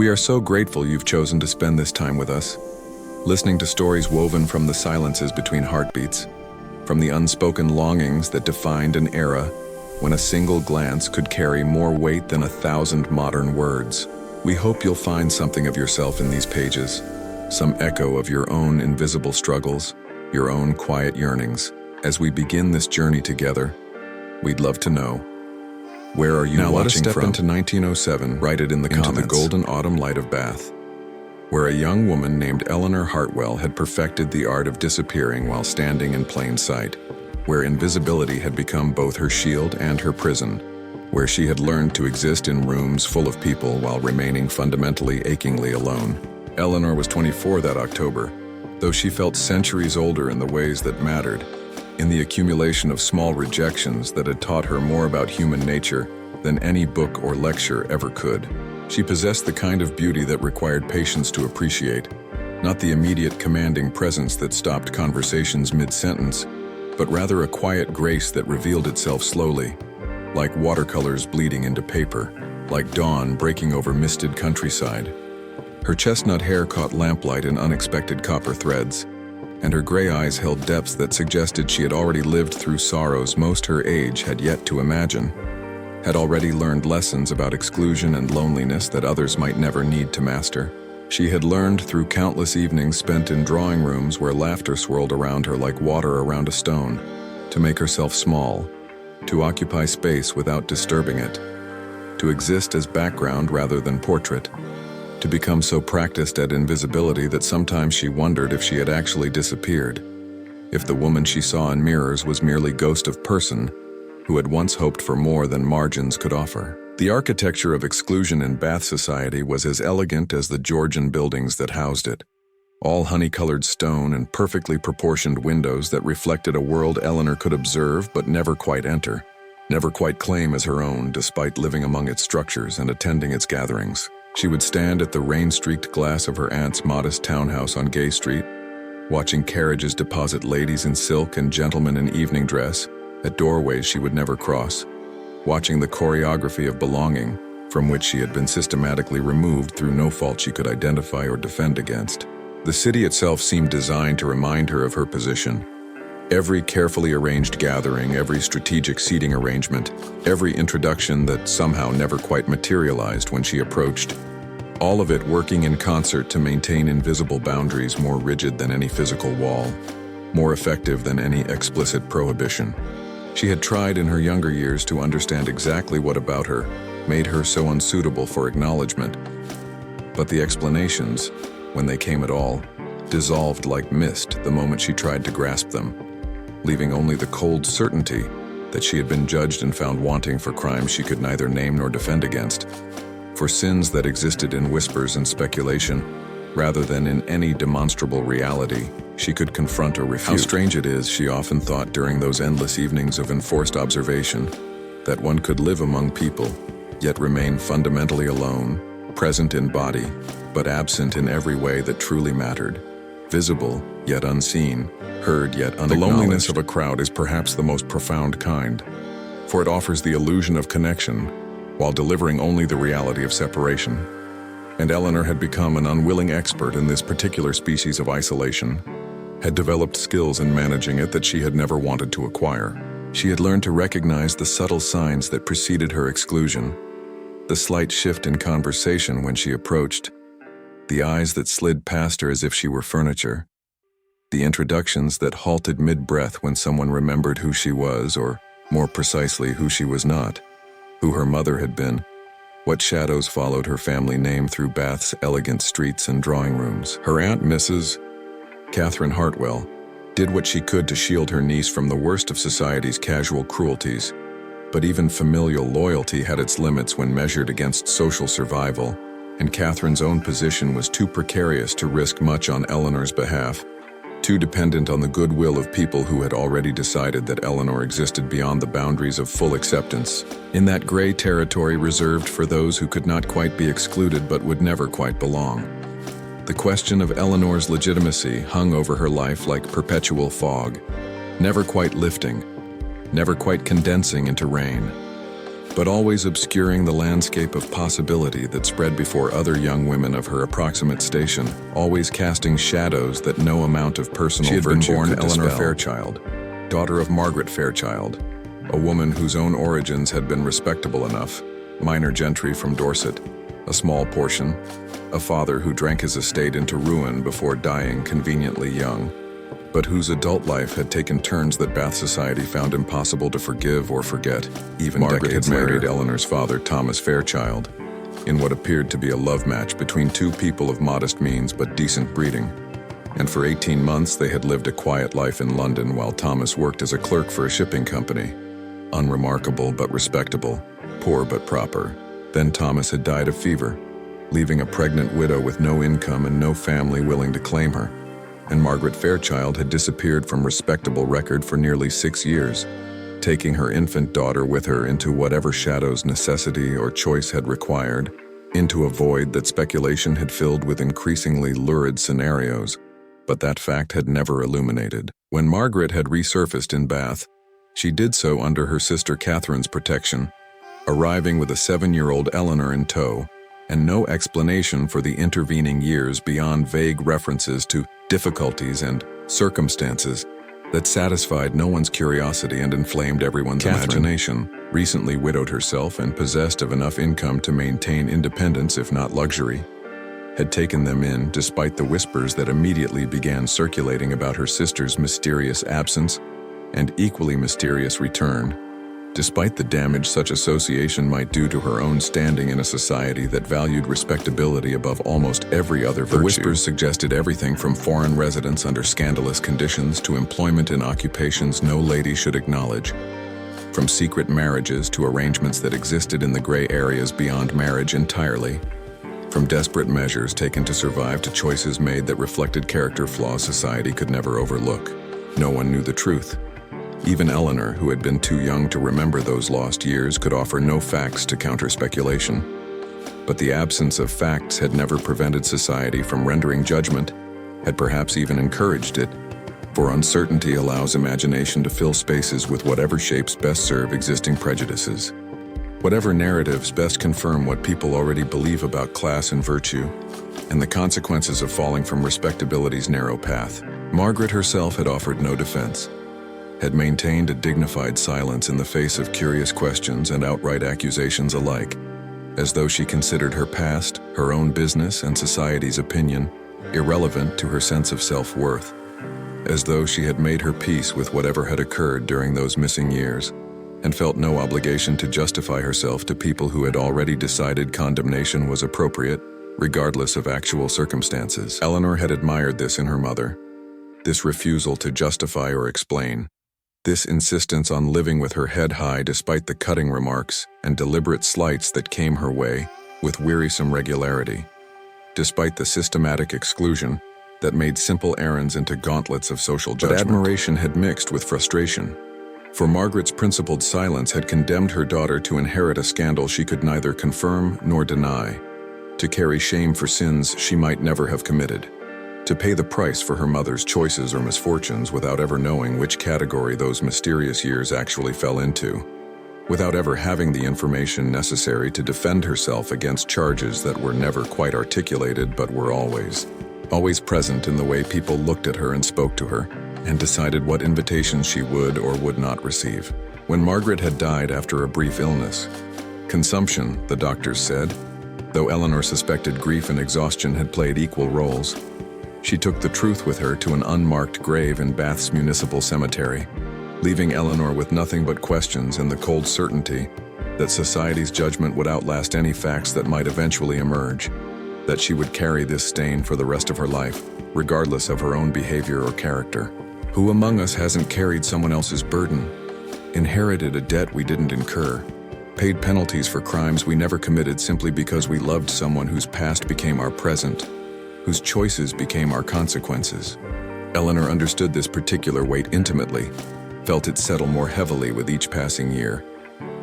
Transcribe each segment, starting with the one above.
We are so grateful you've chosen to spend this time with us, listening to stories woven from the silences between heartbeats, from the unspoken longings that defined an era when a single glance could carry more weight than 1,000 modern words. We hope you'll find something of yourself in these pages, some echo of your own invisible struggles, your own quiet yearnings. As we begin this journey together, we'd love to know, where are you now watching from? Now let us step into 1907, write it in the comments, into the golden autumn light of Bath, where a young woman named Eleanor Hartwell had perfected the art of disappearing while standing in plain sight, where invisibility had become both her shield and her prison, where she had learned to exist in rooms full of people while remaining fundamentally, achingly alone. Eleanor was 24 that October, though she felt centuries older in the ways that mattered, in the accumulation of small rejections that had taught her more about human nature than any book or lecture ever could. She possessed the kind of beauty that required patience to appreciate, not the immediate commanding presence that stopped conversations mid-sentence, but rather a quiet grace that revealed itself slowly, like watercolors bleeding into paper, like dawn breaking over misted countryside. Her chestnut hair caught lamplight in unexpected copper threads, and her gray eyes held depths that suggested she had already lived through sorrows most her age had yet to imagine, had already learned lessons about exclusion and loneliness that others might never need to master. She had learned through countless evenings spent in drawing rooms where laughter swirled around her like water around a stone, to make herself small, to occupy space without disturbing it, to exist as background rather than portrait, to become so practiced at invisibility that sometimes she wondered if she had actually disappeared, if the woman she saw in mirrors was merely ghost of person who had once hoped for more than margins could offer. The architecture of exclusion in Bath society was as elegant as the Georgian buildings that housed it, all honey-colored stone and perfectly proportioned windows that reflected a world Eleanor could observe but never quite enter, never quite claim as her own despite living among its structures and attending its gatherings. She would stand at the rain-streaked glass of her aunt's modest townhouse on Gay Street, watching carriages deposit ladies in silk and gentlemen in evening dress at doorways she would never cross, watching the choreography of belonging from which she had been systematically removed through no fault she could identify or defend against. The city itself seemed designed to remind her of her position. Every carefully arranged gathering, every strategic seating arrangement, every introduction that somehow never quite materialized when she approached, all of it working in concert to maintain invisible boundaries more rigid than any physical wall, more effective than any explicit prohibition. She had tried in her younger years to understand exactly what about her made her so unsuitable for acknowledgement, but the explanations, when they came at all, dissolved like mist the moment she tried to grasp them, leaving only the cold certainty that she had been judged and found wanting for crimes she could neither name nor defend against, for sins that existed in whispers and speculation, rather than in any demonstrable reality she could confront or refute. How strange it is, she often thought during those endless evenings of enforced observation, that one could live among people, yet remain fundamentally alone, present in body, but absent in every way that truly mattered, visible yet unseen, heard yet unacknowledged. The loneliness of a crowd is perhaps the most profound kind, for it offers the illusion of connection while delivering only the reality of separation. And Eleanor had become an unwilling expert in this particular species of isolation, had developed skills in managing it that she had never wanted to acquire. She had learned to recognize the subtle signs that preceded her exclusion, the slight shift in conversation when she approached, the eyes that slid past her as if she were furniture, the introductions that halted mid-breath when someone remembered who she was, or more precisely who she was not, who her mother had been, what shadows followed her family name through Bath's elegant streets and drawing rooms. Her aunt, Mrs. Catherine Hartwell, did what she could to shield her niece from the worst of society's casual cruelties, but even familial loyalty had its limits when measured against social survival, and Catherine's own position was too precarious to risk much on Eleanor's behalf, too dependent on the goodwill of people who had already decided that Eleanor existed beyond the boundaries of full acceptance, in that gray territory reserved for those who could not quite be excluded but would never quite belong. The question of Eleanor's legitimacy hung over her life like perpetual fog, never quite lifting, never quite condensing into rain. but always obscuring the landscape of possibility that spread before other young women of her approximate station, always casting shadows that no amount of personal virtue could dispel. She had been born Eleanor Fairchild, daughter of Margaret Fairchild, a woman whose own origins had been respectable enough, minor gentry from Dorset, a small portion, a father who drank his estate into ruin before dying conveniently young, but whose adult life had taken turns that Bath society found impossible to forgive or forget. Even Margaret had married Eleanor's father, Thomas Fairchild, in what appeared to be a love match between two people of modest means but decent breeding. And for 18 months they had lived a quiet life in London while Thomas worked as a clerk for a shipping company. Unremarkable but respectable, poor but proper. Then Thomas had died of fever, leaving a pregnant widow with no income and no family willing to claim her. And Margaret Fairchild had disappeared from respectable record for nearly 6 years, taking her infant daughter with her into whatever shadows necessity or choice had required, into a void that speculation had filled with increasingly lurid scenarios, but that fact had never illuminated. When Margaret had resurfaced in Bath, she did so under her sister Catherine's protection, arriving with a 7-year-old Eleanor in tow, and no explanation for the intervening years beyond vague references to difficulties and circumstances that satisfied no one's curiosity and inflamed everyone's imagination. Recently widowed herself and possessed of enough income to maintain independence if not luxury, had taken them in despite the whispers that immediately began circulating about her sister's mysterious absence and equally mysterious return, despite the damage such association might do to her own standing in a society that valued respectability above almost every other virtue. The whispers suggested everything from foreign residence under scandalous conditions to employment in occupations no lady should acknowledge, from secret marriages to arrangements that existed in the gray areas beyond marriage entirely, from desperate measures taken to survive to choices made that reflected character flaws society could never overlook. No one knew the truth. Even Eleanor, who had been too young to remember those lost years, could offer no facts to counter speculation. But the absence of facts had never prevented society from rendering judgment, had perhaps even encouraged it, for uncertainty allows imagination to fill spaces with whatever shapes best serve existing prejudices. Whatever narratives best confirm what people already believe about class and virtue, and the consequences of falling from respectability's narrow path. Margaret herself had offered no defense, had maintained a dignified silence in the face of curious questions and outright accusations alike, as though she considered her past, her own business, and society's opinion irrelevant to her sense of self-worth, as though she had made her peace with whatever had occurred during those missing years, and felt no obligation to justify herself to people who had already decided condemnation was appropriate, regardless of actual circumstances. Eleanor had admired this in her mother, this refusal to justify or explain, this insistence on living with her head high despite the cutting remarks and deliberate slights that came her way with wearisome regularity, despite the systematic exclusion that made simple errands into gauntlets of social judgment. But admiration had mixed with frustration, for Margaret's principled silence had condemned her daughter to inherit a scandal she could neither confirm nor deny, to carry shame for sins she might never have committed, to pay the price for her mother's choices or misfortunes without ever knowing which category those mysterious years actually fell into, without ever having the information necessary to defend herself against charges that were never quite articulated but were always present in the way people looked at her and spoke to her, and decided what invitations she would or would not receive. When Margaret had died after a brief illness, consumption, the doctors said, though Eleanor suspected grief and exhaustion had played equal roles, she took the truth with her to an unmarked grave in Bath's municipal cemetery, leaving Eleanor with nothing but questions and the cold certainty that society's judgment would outlast any facts that might eventually emerge, that she would carry this stain for the rest of her life, regardless of her own behavior or character. Who among us hasn't carried someone else's burden, inherited a debt we didn't incur, paid penalties for crimes we never committed simply because we loved someone whose past became our present, whose choices became our consequences? Eleanor understood this particular weight intimately, felt it settle more heavily with each passing year,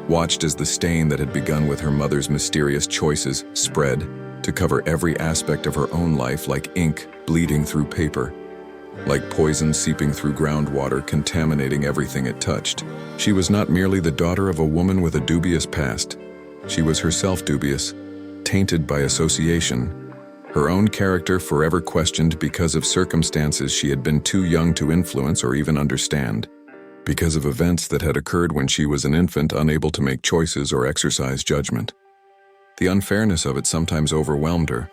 watched as the stain that had begun with her mother's mysterious choices spread to cover every aspect of her own life like ink bleeding through paper, like poison seeping through groundwater, contaminating everything it touched. She was not merely the daughter of a woman with a dubious past. She was herself dubious, tainted by association, her own character forever questioned because of circumstances she had been too young to influence or even understand, because of events that had occurred when she was an infant, unable to make choices or exercise judgment. The unfairness of it sometimes overwhelmed her,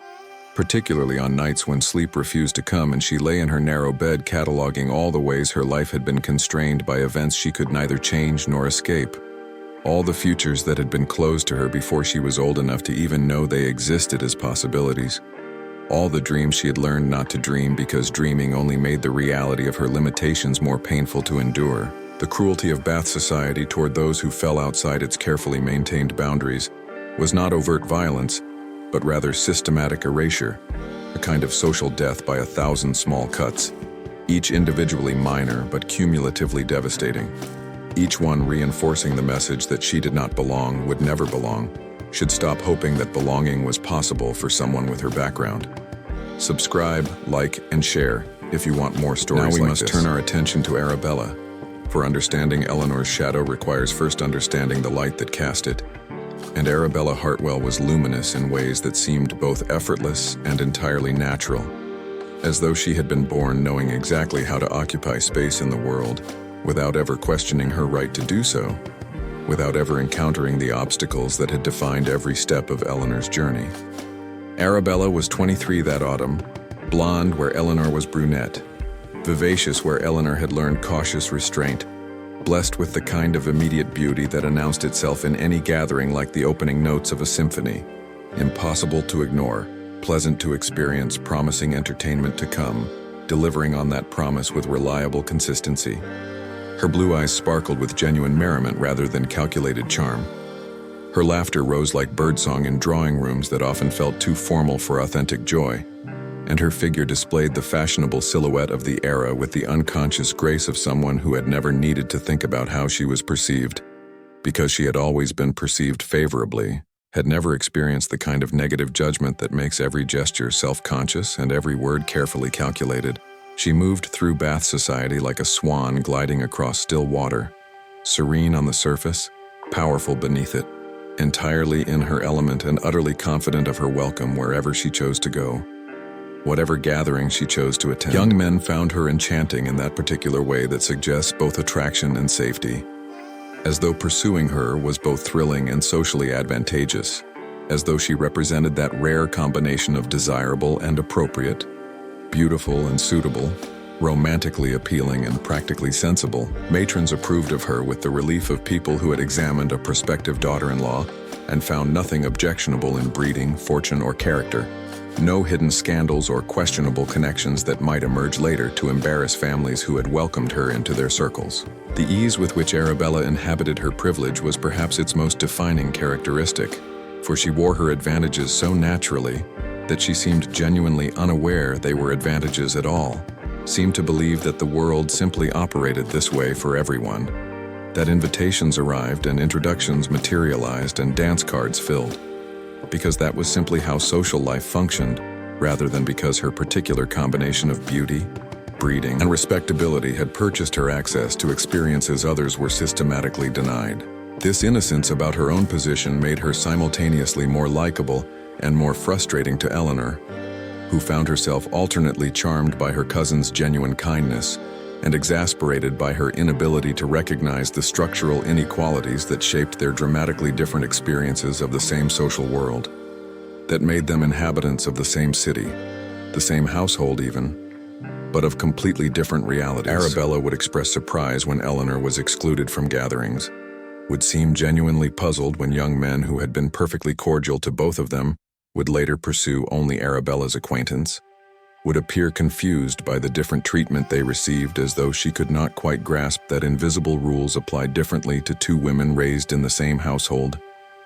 particularly on nights when sleep refused to come and she lay in her narrow bed cataloging all the ways her life had been constrained by events she could neither change nor escape. All the futures that had been closed to her before she was old enough to even know they existed as possibilities. All the dreams she had learned not to dream because dreaming only made the reality of her limitations more painful to endure. The cruelty of Bath society toward those who fell outside its carefully maintained boundaries was not overt violence, but rather systematic erasure, a kind of social death by 1,000 small cuts, each individually minor but cumulatively devastating, each one reinforcing the message that she did not belong, would never belong, should stop hoping that belonging was possible for someone with her background. Subscribe, like, and share if you want more stories like this. Now we must turn our attention to Arabella. For understanding Eleanor's shadow requires first understanding the light that cast it. And Arabella Hartwell was luminous in ways that seemed both effortless and entirely natural, as though she had been born knowing exactly how to occupy space in the world, without ever questioning her right to do so, without ever encountering the obstacles that had defined every step of Eleanor's journey. Arabella was 23 that autumn, blonde where Eleanor was brunette, vivacious where Eleanor had learned cautious restraint, blessed with the kind of immediate beauty that announced itself in any gathering like the opening notes of a symphony, impossible to ignore, pleasant to experience, promising entertainment to come, delivering on that promise with reliable consistency. Her blue eyes sparkled with genuine merriment rather than calculated charm. Her laughter rose like birdsong in drawing rooms that often felt too formal for authentic joy, and her figure displayed the fashionable silhouette of the era with the unconscious grace of someone who had never needed to think about how she was perceived, because she had always been perceived favorably, had never experienced the kind of negative judgment that makes every gesture self-conscious and every word carefully calculated. She moved through Bath society like a swan gliding across still water, serene on the surface, powerful beneath it, entirely in her element and utterly confident of her welcome wherever she chose to go, whatever gathering she chose to attend. Young men found her enchanting in that particular way that suggests both attraction and safety, as though pursuing her was both thrilling and socially advantageous, as though she represented that rare combination of desirable and appropriate, beautiful and suitable, romantically appealing and practically sensible. Matrons approved of her with the relief of people who had examined a prospective daughter-in-law and found nothing objectionable in breeding, fortune, or character. No hidden scandals or questionable connections that might emerge later to embarrass families who had welcomed her into their circles. The ease with which Arabella inhabited her privilege was perhaps its most defining characteristic, for she wore her advantages so naturally that she seemed genuinely unaware they were advantages at all, seemed to believe that the world simply operated this way for everyone, that invitations arrived and introductions materialized and dance cards filled, because that was simply how social life functioned, rather than because her particular combination of beauty, breeding, and respectability had purchased her access to experiences others were systematically denied. This innocence about her own position made her simultaneously more likable and more frustrating to Eleanor, who found herself alternately charmed by her cousin's genuine kindness and exasperated by her inability to recognize the structural inequalities that shaped their dramatically different experiences of the same social world, that made them inhabitants of the same city, the same household even, but of completely different realities. Arabella would express surprise when Eleanor was excluded from gatherings, would seem genuinely puzzled when young men who had been perfectly cordial to both of them would later pursue only Arabella's acquaintance, would appear confused by the different treatment they received as though she could not quite grasp that invisible rules applied differently to two women raised in the same household,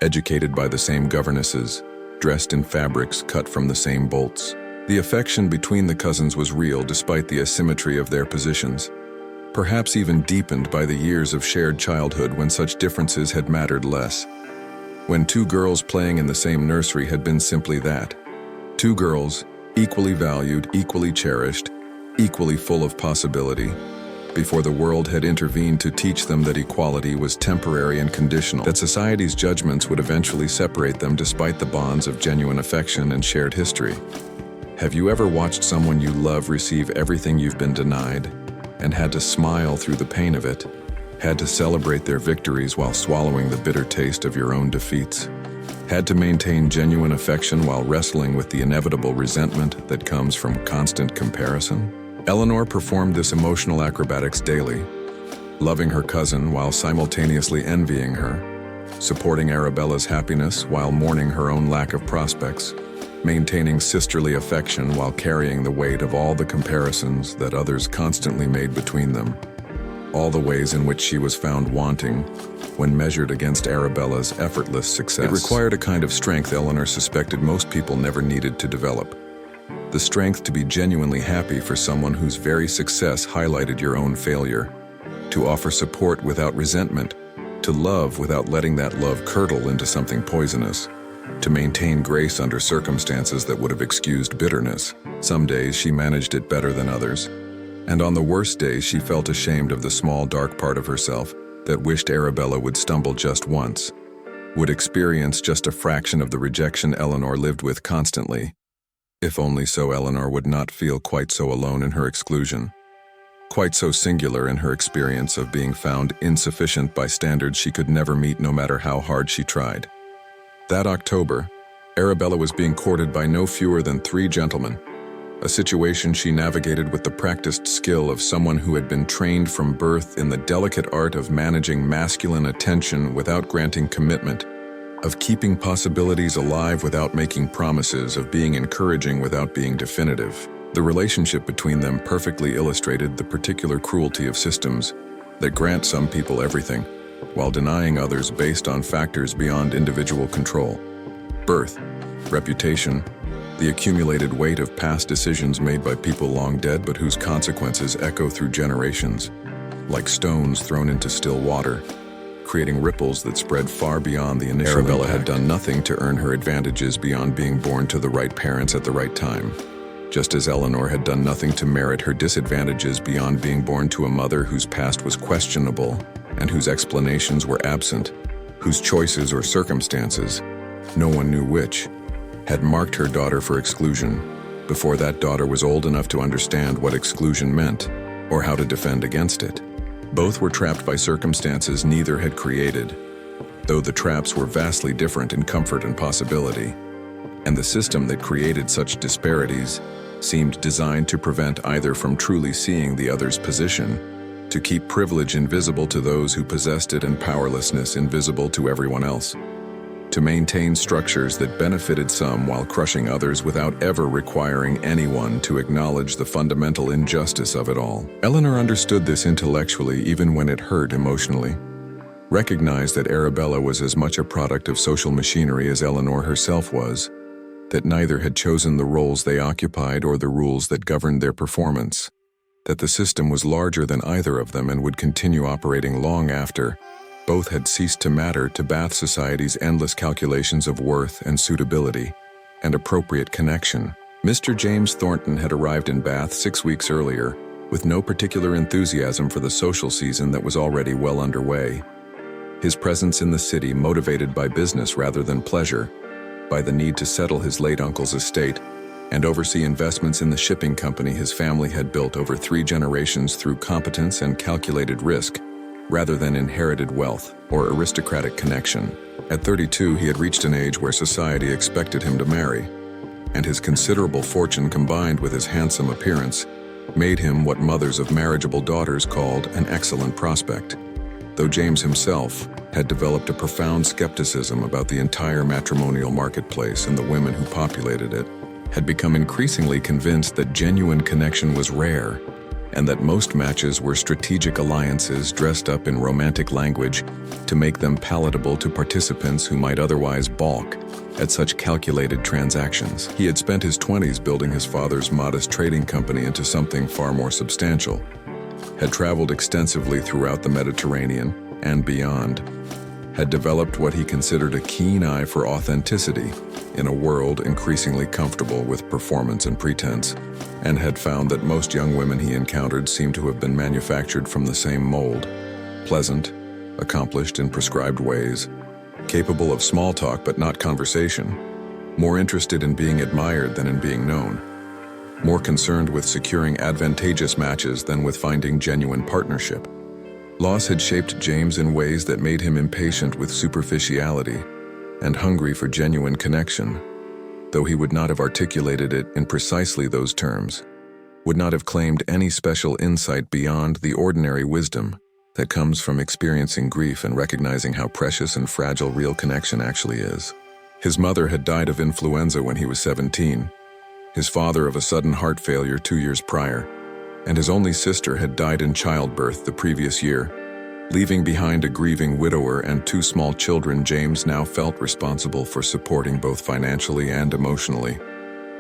educated by the same governesses, dressed in fabrics cut from the same bolts. The affection between the cousins was real despite the asymmetry of their positions, perhaps even deepened by the years of shared childhood when such differences had mattered less. When two girls playing in the same nursery had been simply that, two girls, equally valued, equally cherished, equally full of possibility, before the world had intervened to teach them that equality was temporary and conditional, that society's judgments would eventually separate them despite the bonds of genuine affection and shared history. Have you ever watched someone you love receive everything you've been denied, and had to smile through the pain of it, had to celebrate their victories while swallowing the bitter taste of your own defeats, had to maintain genuine affection while wrestling with the inevitable resentment that comes from constant comparison? Eleanor performed this emotional acrobatics daily, loving her cousin while simultaneously envying her, supporting Arabella's happiness while mourning her own lack of prospects, maintaining sisterly affection while carrying the weight of all the comparisons that others constantly made between them, all the ways in which she was found wanting when measured against Arabella's effortless success. It required a kind of strength Eleanor suspected most people never needed to develop. The strength to be genuinely happy for someone whose very success highlighted your own failure, to offer support without resentment, to love without letting that love curdle into something poisonous, to maintain grace under circumstances that would have excused bitterness. Some days she managed it better than others, and on the worst days she felt ashamed of the small dark part of herself that wished Arabella would stumble just once, would experience just a fraction of the rejection Eleanor lived with constantly. If only so Eleanor would not feel quite so alone in her exclusion, quite so singular in her experience of being found insufficient by standards she could never meet no matter how hard she tried. That October, Arabella was being courted by no fewer than 3 gentlemen, a situation she navigated with the practiced skill of someone who had been trained from birth in the delicate art of managing masculine attention without granting commitment, of keeping possibilities alive without making promises, of being encouraging without being definitive. The relationship between them perfectly illustrated the particular cruelty of systems that grant some people everything, while denying others based on factors beyond individual control. Birth, reputation, the accumulated weight of past decisions made by people long dead but whose consequences echo through generations, like stones thrown into still water, creating ripples that spread far beyond the initial Arabella impact. Had done nothing to earn her advantages beyond being born to the right parents at the right time, just as Eleanor had done nothing to merit her disadvantages beyond being born to a mother whose past was questionable and whose explanations were absent, whose choices or circumstances, no one knew which, had marked her daughter for exclusion before that daughter was old enough to understand what exclusion meant or how to defend against it. Both were trapped by circumstances neither had created, though the traps were vastly different in comfort and possibility, and the system that created such disparities seemed designed to prevent either from truly seeing the other's position, to keep privilege invisible to those who possessed it and powerlessness invisible to everyone else, to maintain structures that benefited some while crushing others without ever requiring anyone to acknowledge the fundamental injustice of it all. Eleanor understood this intellectually even when it hurt emotionally, recognized that Arabella was as much a product of social machinery as Eleanor herself was, that neither had chosen the roles they occupied or the rules that governed their performance, that the system was larger than either of them and would continue operating long after both had ceased to matter to Bath society's endless calculations of worth and suitability and appropriate connection. Mr. James Thornton had arrived in Bath 6 weeks earlier, with no particular enthusiasm for the social season that was already well underway. His presence in the city motivated by business rather than pleasure, by the need to settle his late uncle's estate and oversee investments in the shipping company his family had built over 3 generations through competence and calculated risk, rather than inherited wealth or aristocratic connection. At 32, he had reached an age where society expected him to marry, and his considerable fortune combined with his handsome appearance made him what mothers of marriageable daughters called an excellent prospect, though James himself had developed a profound skepticism about the entire matrimonial marketplace and the women who populated it, had become increasingly convinced that genuine connection was rare, and that most matches were strategic alliances dressed up in romantic language to make them palatable to participants who might otherwise balk at such calculated transactions. He had spent his 20s building his father's modest trading company into something far more substantial, had traveled extensively throughout the Mediterranean and beyond, had developed what he considered a keen eye for authenticity in a world increasingly comfortable with performance and pretense, and had found that most young women he encountered seemed to have been manufactured from the same mold: pleasant, accomplished in prescribed ways, capable of small talk but not conversation, more interested in being admired than in being known, more concerned with securing advantageous matches than with finding genuine partnership. Loss had shaped James in ways that made him impatient with superficiality and hungry for genuine connection, though he would not have articulated it in precisely those terms, would not have claimed any special insight beyond the ordinary wisdom that comes from experiencing grief and recognizing how precious and fragile real connection actually is. His mother had died of influenza when he was 17, his father of a sudden heart failure 2 years prior, and his only sister had died in childbirth the previous year. Leaving behind a grieving widower and 2 small children, James now felt responsible for supporting both financially and emotionally,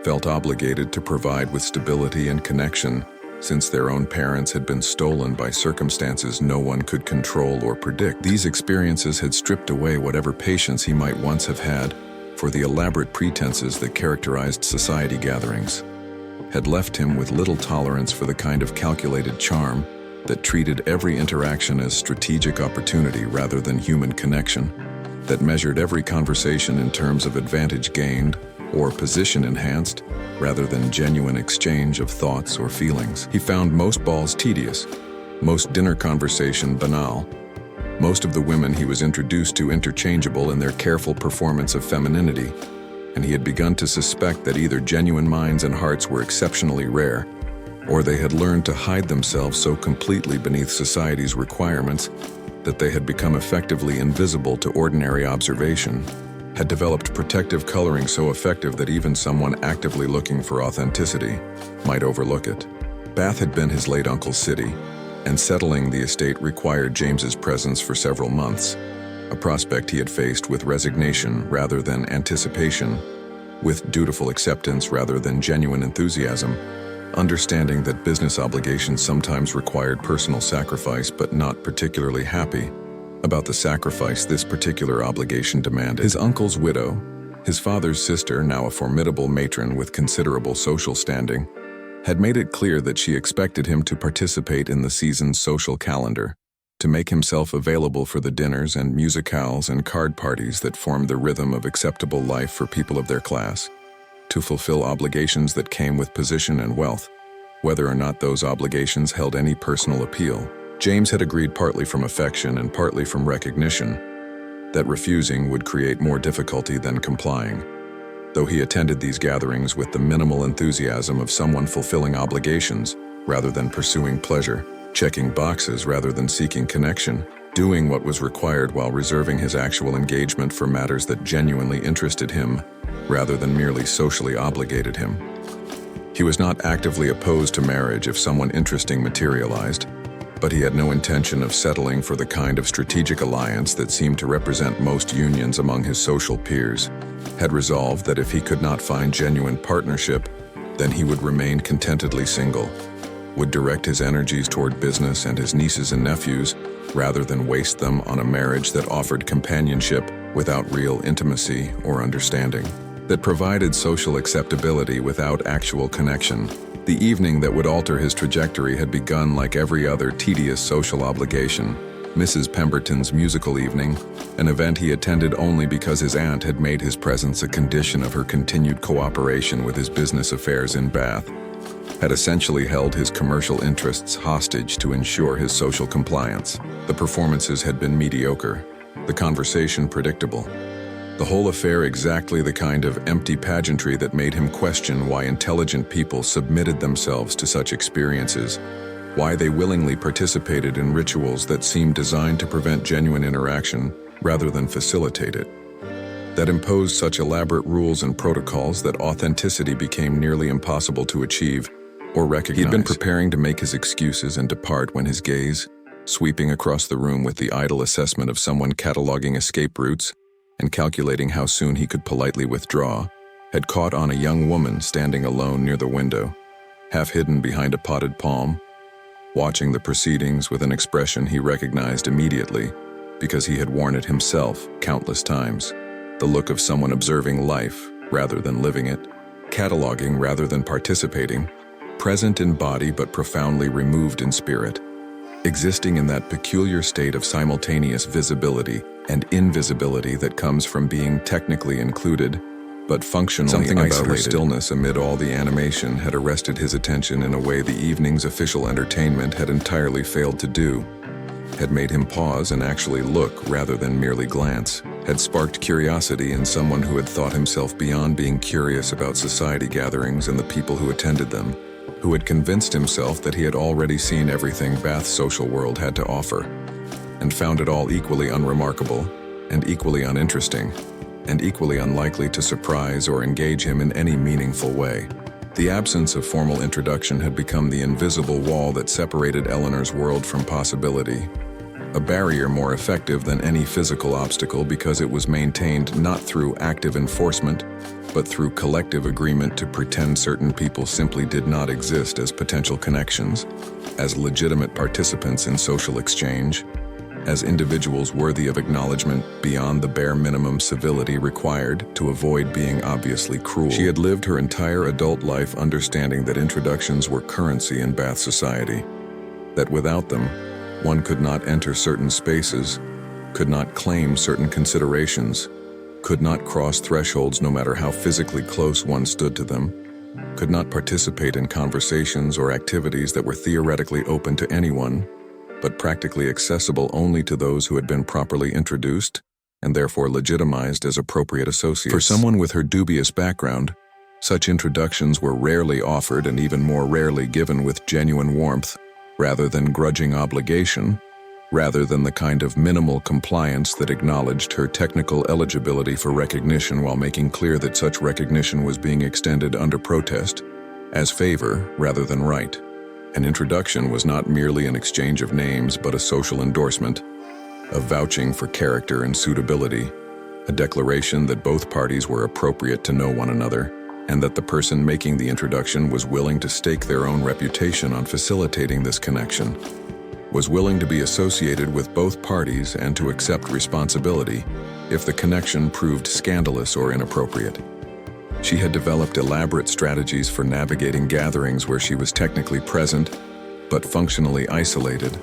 felt obligated to provide with stability and connection, since their own parents had been stolen by circumstances no one could control or predict. These experiences had stripped away whatever patience he might once have had for the elaborate pretenses that characterized society gatherings, had left him with little tolerance for the kind of calculated charm that treated every interaction as strategic opportunity rather than human connection, that measured every conversation in terms of advantage gained or position enhanced rather than genuine exchange of thoughts or feelings. He found most balls tedious, most dinner conversation banal, most of the women he was introduced to interchangeable in their careful performance of femininity, and he had begun to suspect that either genuine minds and hearts were exceptionally rare, or they had learned to hide themselves so completely beneath society's requirements that they had become effectively invisible to ordinary observation, had developed protective coloring so effective that even someone actively looking for authenticity might overlook it. Bath had been his late uncle's city, and settling the estate required James's presence for several months, a prospect he had faced with resignation rather than anticipation, with dutiful acceptance rather than genuine enthusiasm, understanding that business obligations sometimes required personal sacrifice but not particularly happy about the sacrifice this particular obligation demanded. His uncle's widow, his father's sister, now a formidable matron with considerable social standing, had made it clear that she expected him to participate in the season's social calendar, to make himself available for the dinners and musicales and card parties that formed the rhythm of acceptable life for people of their class, to fulfill obligations that came with position and wealth, whether or not those obligations held any personal appeal. James had agreed partly from affection and partly from recognition that refusing would create more difficulty than complying, though he attended these gatherings with the minimal enthusiasm of someone fulfilling obligations rather than pursuing pleasure, checking boxes rather than seeking connection, doing what was required while reserving his actual engagement for matters that genuinely interested him rather than merely socially obligated him. He was not actively opposed to marriage if someone interesting materialized, but he had no intention of settling for the kind of strategic alliance that seemed to represent most unions among his social peers, had resolved that if he could not find genuine partnership, then he would remain contentedly single, would direct his energies toward business and his nieces and nephews rather than waste them on a marriage that offered companionship without real intimacy or understanding, that provided social acceptability without actual connection. The evening that would alter his trajectory had begun like every other tedious social obligation, Mrs. Pemberton's musical evening, an event he attended only because his aunt had made his presence a condition of her continued cooperation with his business affairs in Bath, had essentially held his commercial interests hostage to ensure his social compliance. The performances had been mediocre, the conversation predictable, the whole affair exactly the kind of empty pageantry that made him question why intelligent people submitted themselves to such experiences, why they willingly participated in rituals that seemed designed to prevent genuine interaction rather than facilitate it, that imposed such elaborate rules and protocols that authenticity became nearly impossible to achieve or recognize. He'd been preparing to make his excuses and depart when his gaze, sweeping across the room with the idle assessment of someone cataloging escape routes and calculating how soon he could politely withdraw, had caught on a young woman standing alone near the window, half hidden behind a potted palm, watching the proceedings with an expression he recognized immediately because he had worn it himself countless times. The look of someone observing life rather than living it, cataloging rather than participating, present in body but profoundly removed in spirit, existing in that peculiar state of simultaneous visibility and invisibility that comes from being technically included but functionally isolated. Something about her stillness amid all the animation had arrested his attention in a way the evening's official entertainment had entirely failed to do, had made him pause and actually look rather than merely glance, had sparked curiosity in someone who had thought himself beyond being curious about society gatherings and the people who attended them, who had convinced himself that he had already seen everything Bath's social world had to offer, and found it all equally unremarkable, and equally uninteresting, and equally unlikely to surprise or engage him in any meaningful way. The absence of formal introduction had become the invisible wall that separated Eleanor's world from possibility, a barrier more effective than any physical obstacle because it was maintained not through active enforcement, but through collective agreement to pretend certain people simply did not exist as potential connections, as legitimate participants in social exchange, as individuals worthy of acknowledgement beyond the bare minimum civility required to avoid being obviously cruel. She had lived her entire adult life understanding that introductions were currency in Bath society, that without them, one could not enter certain spaces, could not claim certain considerations, could not cross thresholds no matter how physically close one stood to them, could not participate in conversations or activities that were theoretically open to anyone, but practically accessible only to those who had been properly introduced and therefore legitimized as appropriate associates. For someone with her dubious background, such introductions were rarely offered and even more rarely given with genuine warmth, rather than grudging obligation, rather than the kind of minimal compliance that acknowledged her technical eligibility for recognition while making clear that such recognition was being extended under protest, as favor rather than right. An introduction was not merely an exchange of names but a social endorsement, a vouching for character and suitability, a declaration that both parties were appropriate to know one another, and that the person making the introduction was willing to stake their own reputation on facilitating this connection, was willing to be associated with both parties and to accept responsibility if the connection proved scandalous or inappropriate. She had developed elaborate strategies for navigating gatherings where she was technically present, but functionally isolated,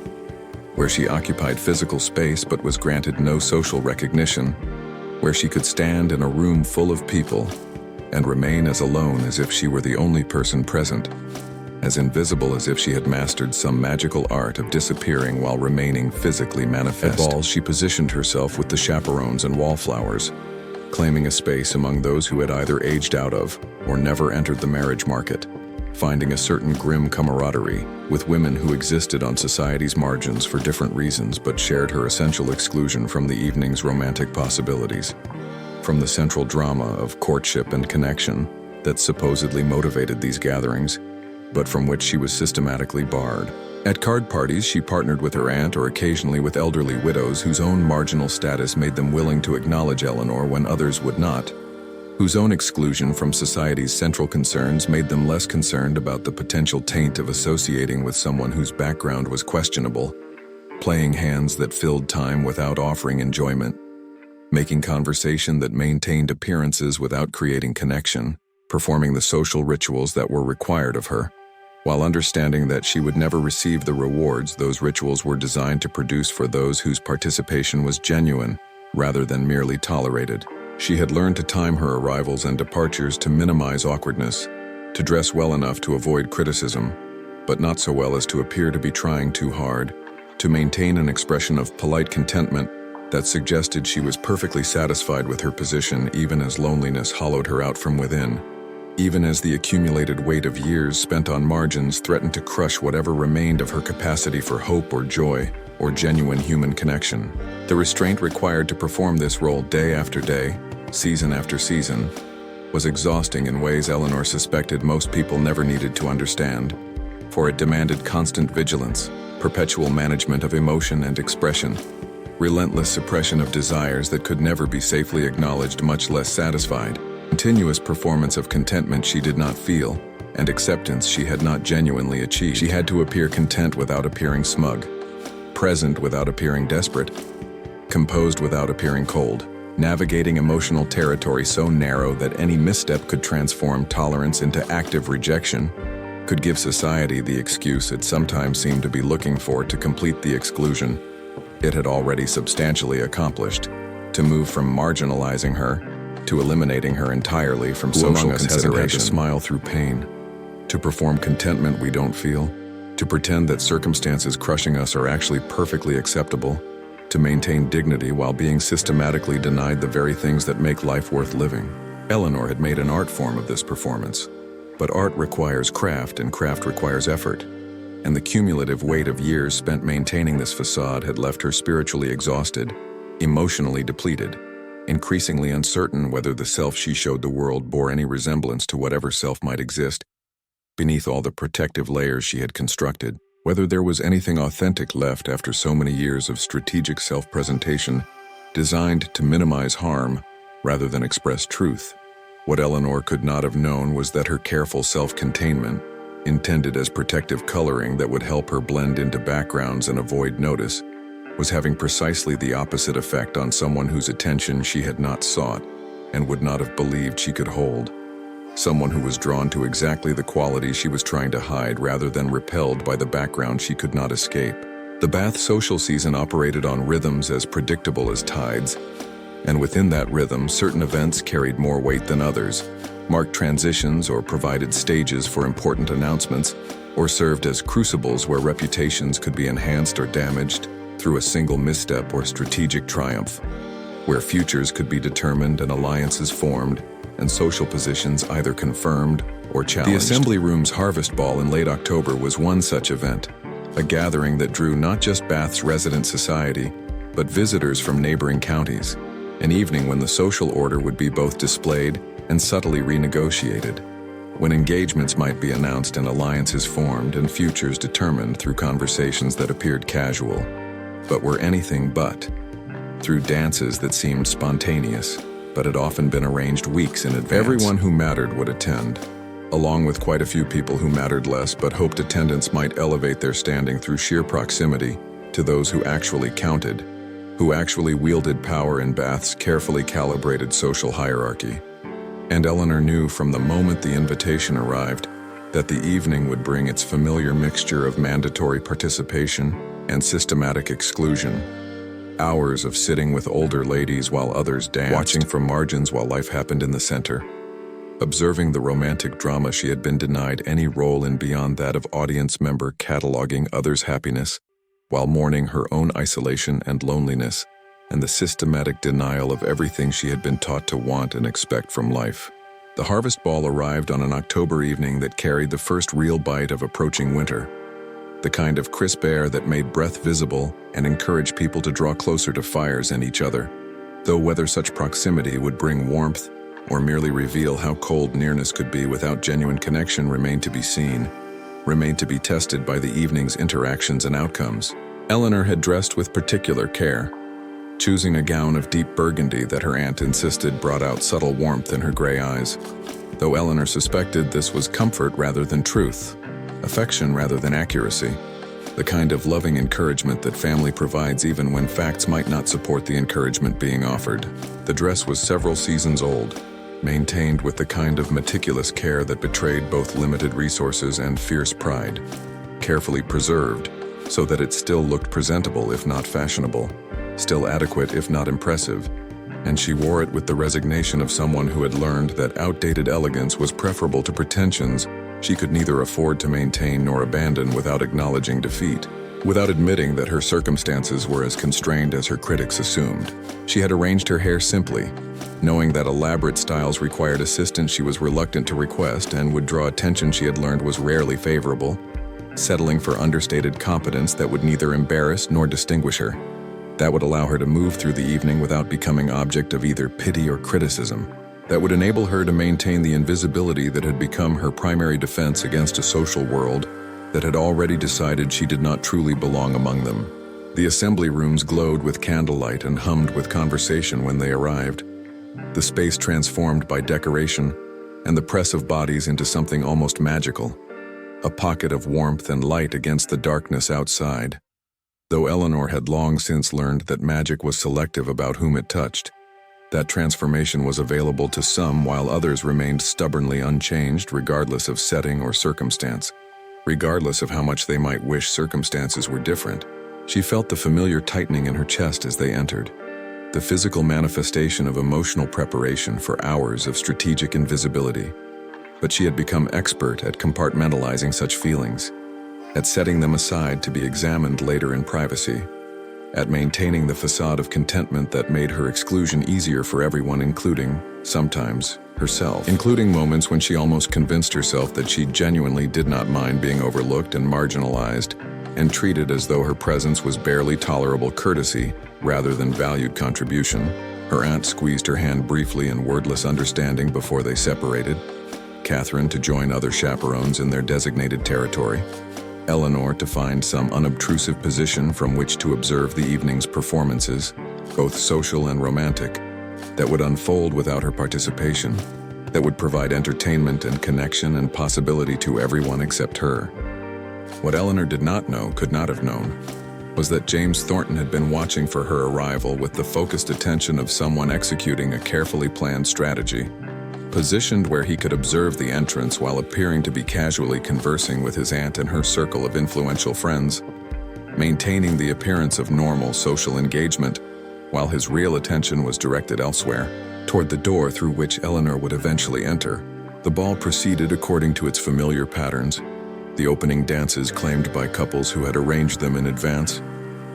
where she occupied physical space but was granted no social recognition, where she could stand in a room full of people and remain as alone as if she were the only person present, as invisible as if she had mastered some magical art of disappearing while remaining physically manifest. At balls, she positioned herself with the chaperones and wallflowers, claiming a space among those who had either aged out of or never entered the marriage market, finding a certain grim camaraderie with women who existed on society's margins for different reasons but shared her essential exclusion from the evening's romantic possibilities, from the central drama of courtship and connection that supposedly motivated these gatherings, but from which she was systematically barred. At card parties, she partnered with her aunt or occasionally with elderly widows whose own marginal status made them willing to acknowledge Eleanor when others would not, whose own exclusion from society's central concerns made them less concerned about the potential taint of associating with someone whose background was questionable, playing hands that filled time without offering enjoyment, making conversation that maintained appearances without creating connection, performing the social rituals that were required of her, while understanding that she would never receive the rewards those rituals were designed to produce for those whose participation was genuine, rather than merely tolerated. She had learned to time her arrivals and departures to minimize awkwardness, to dress well enough to avoid criticism, but not so well as to appear to be trying too hard, to maintain an expression of polite contentment that suggested she was perfectly satisfied with her position even as loneliness hollowed her out from within, even as the accumulated weight of years spent on margins threatened to crush whatever remained of her capacity for hope or joy or genuine human connection. The restraint required to perform this role day after day, season after season, was exhausting in ways Eleanor suspected most people never needed to understand, for it demanded constant vigilance, perpetual management of emotion and expression, relentless suppression of desires that could never be safely acknowledged, much less satisfied, continuous performance of contentment she did not feel, and acceptance she had not genuinely achieved. She had to appear content without appearing smug, present without appearing desperate, composed without appearing cold, navigating emotional territory so narrow that any misstep could transform tolerance into active rejection, could give society the excuse it sometimes seemed to be looking for to complete the exclusion it had already substantially accomplished, to move from marginalizing her to eliminating her entirely from social consideration, to smile through pain, to perform contentment we don't feel, to pretend that circumstances crushing us are actually perfectly acceptable, to maintain dignity while being systematically denied the very things that make life worth living. Eleanor had made an art form of this performance, but art requires craft and craft requires effort, and the cumulative weight of years spent maintaining this facade had left her spiritually exhausted, emotionally depleted, increasingly uncertain whether the self she showed the world bore any resemblance to whatever self might exist beneath all the protective layers she had constructed, whether there was anything authentic left after so many years of strategic self-presentation designed to minimize harm rather than express truth. What Eleanor could not have known was that her careful self-containment, intended as protective coloring that would help her blend into backgrounds and avoid notice, was having precisely the opposite effect on someone whose attention she had not sought and would not have believed she could hold. Someone who was drawn to exactly the qualities she was trying to hide rather than repelled by the background she could not escape. The Bath social season operated on rhythms as predictable as tides, and within that rhythm certain events carried more weight than others, marked transitions or provided stages for important announcements, or served as crucibles where reputations could be enhanced or damaged through a single misstep or strategic triumph, where futures could be determined and alliances formed, and social positions either confirmed or challenged. The Assembly Room's Harvest Ball in late October was one such event, a gathering that drew not just Bath's resident society, but visitors from neighboring counties, an evening when the social order would be both displayed and subtly renegotiated, when engagements might be announced and alliances formed and futures determined through conversations that appeared casual, but were anything but, through dances that seemed spontaneous, but had often been arranged weeks in advance. Everyone who mattered would attend, along with quite a few people who mattered less but hoped attendance might elevate their standing through sheer proximity to those who actually counted, who actually wielded power in Bath's carefully calibrated social hierarchy. And Eleanor knew from the moment the invitation arrived that the evening would bring its familiar mixture of mandatory participation and systematic exclusion. Hours of sitting with older ladies while others danced, watching from margins while life happened in the center, observing the romantic drama she had been denied any role in beyond that of audience member cataloging others' happiness, while mourning her own isolation and loneliness, and the systematic denial of everything she had been taught to want and expect from life. The Harvest Ball arrived on an October evening that carried the first real bite of approaching winter, the kind of crisp air that made breath visible and encouraged people to draw closer to fires and each other, though whether such proximity would bring warmth or merely reveal how cold nearness could be without genuine connection remained to be seen, remained to be tested by the evening's interactions and outcomes. Eleanor had dressed with particular care, choosing a gown of deep burgundy that her aunt insisted brought out subtle warmth in her gray eyes, though Eleanor suspected this was comfort rather than truth, affection rather than accuracy, the kind of loving encouragement that family provides even when facts might not support the encouragement being offered. The dress was several seasons old, maintained with the kind of meticulous care that betrayed both limited resources and fierce pride, carefully preserved so that it still looked presentable if not fashionable, still adequate if not impressive, and she wore it with the resignation of someone who had learned that outdated elegance was preferable to pretensions she could neither afford to maintain nor abandon without acknowledging defeat, without admitting that her circumstances were as constrained as her critics assumed. She had arranged her hair simply, knowing that elaborate styles required assistance she was reluctant to request and would draw attention she had learned was rarely favorable, settling for understated competence that would neither embarrass nor distinguish her. That would allow her to move through the evening without becoming object of either pity or criticism. That would enable her to maintain the invisibility that had become her primary defense against a social world that had already decided she did not truly belong among them. The assembly rooms glowed with candlelight and hummed with conversation when they arrived, the space transformed by decoration and the press of bodies into something almost magical, a pocket of warmth and light against the darkness outside. Though Eleanor had long since learned that magic was selective about whom it touched, that transformation was available to some while others remained stubbornly unchanged regardless of setting or circumstance. Regardless of how much they might wish circumstances were different, she felt the familiar tightening in her chest as they entered, the physical manifestation of emotional preparation for hours of strategic invisibility. But she had become expert at compartmentalizing such feelings, at setting them aside to be examined later in privacy, at maintaining the facade of contentment that made her exclusion easier for everyone, including, sometimes, herself. Including moments when she almost convinced herself that she genuinely did not mind being overlooked and marginalized, and treated as though her presence was barely tolerable courtesy rather than valued contribution. Her aunt squeezed her hand briefly in wordless understanding before they separated, Catherine to join other chaperones in their designated territory, Eleanor to find some unobtrusive position from which to observe the evening's performances, both social and romantic, that would unfold without her participation, that would provide entertainment and connection and possibility to everyone except her. What Eleanor did not know, could not have known, was that James Thornton had been watching for her arrival with the focused attention of someone executing a carefully planned strategy, positioned where he could observe the entrance while appearing to be casually conversing with his aunt and her circle of influential friends, maintaining the appearance of normal social engagement while his real attention was directed elsewhere, toward the door through which Eleanor would eventually enter. The ball proceeded according to its familiar patterns, the opening dances claimed by couples who had arranged them in advance,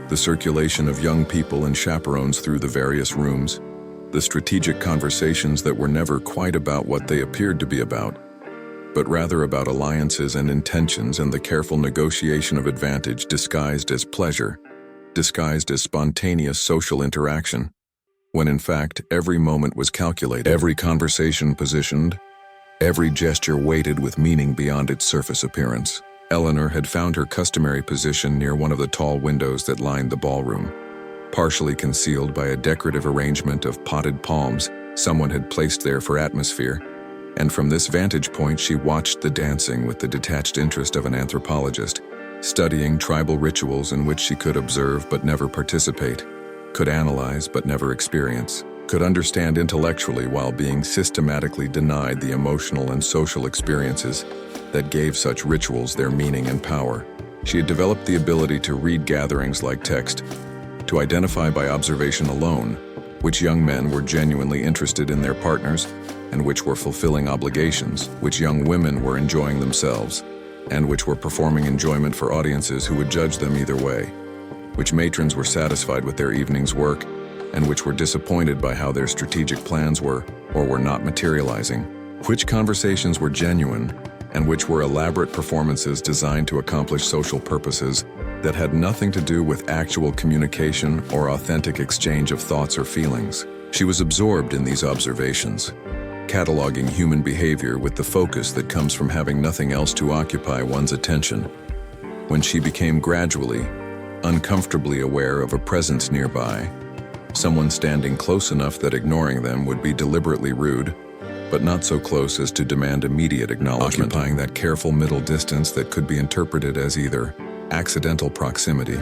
the circulation of young people and chaperones through the various rooms, the strategic conversations that were never quite about what they appeared to be about, but rather about alliances and intentions and the careful negotiation of advantage disguised as pleasure, disguised as spontaneous social interaction, when in fact every moment was calculated, every conversation positioned, every gesture weighted with meaning beyond its surface appearance. Eleanor had found her customary position near one of the tall windows that lined the ballroom, partially concealed by a decorative arrangement of potted palms someone had placed there for atmosphere, and from this vantage point she watched the dancing with the detached interest of an anthropologist, studying tribal rituals in which she could observe but never participate, could analyze but never experience, could understand intellectually while being systematically denied the emotional and social experiences that gave such rituals their meaning and power. She had developed the ability to read gatherings like text, to identify by observation alone which young men were genuinely interested in their partners and which were fulfilling obligations, which young women were enjoying themselves, and which were performing enjoyment for audiences who would judge them either way, which matrons were satisfied with their evening's work, and which were disappointed by how their strategic plans were or were not materializing, which conversations were genuine, and which were elaborate performances designed to accomplish social purposes that had nothing to do with actual communication or authentic exchange of thoughts or feelings. She was absorbed in these observations, cataloging human behavior with the focus that comes from having nothing else to occupy one's attention. When she became gradually, uncomfortably aware of a presence nearby, someone standing close enough that ignoring them would be deliberately rude, but not so close as to demand immediate acknowledgement, occupying that careful middle distance that could be interpreted as either accidental proximity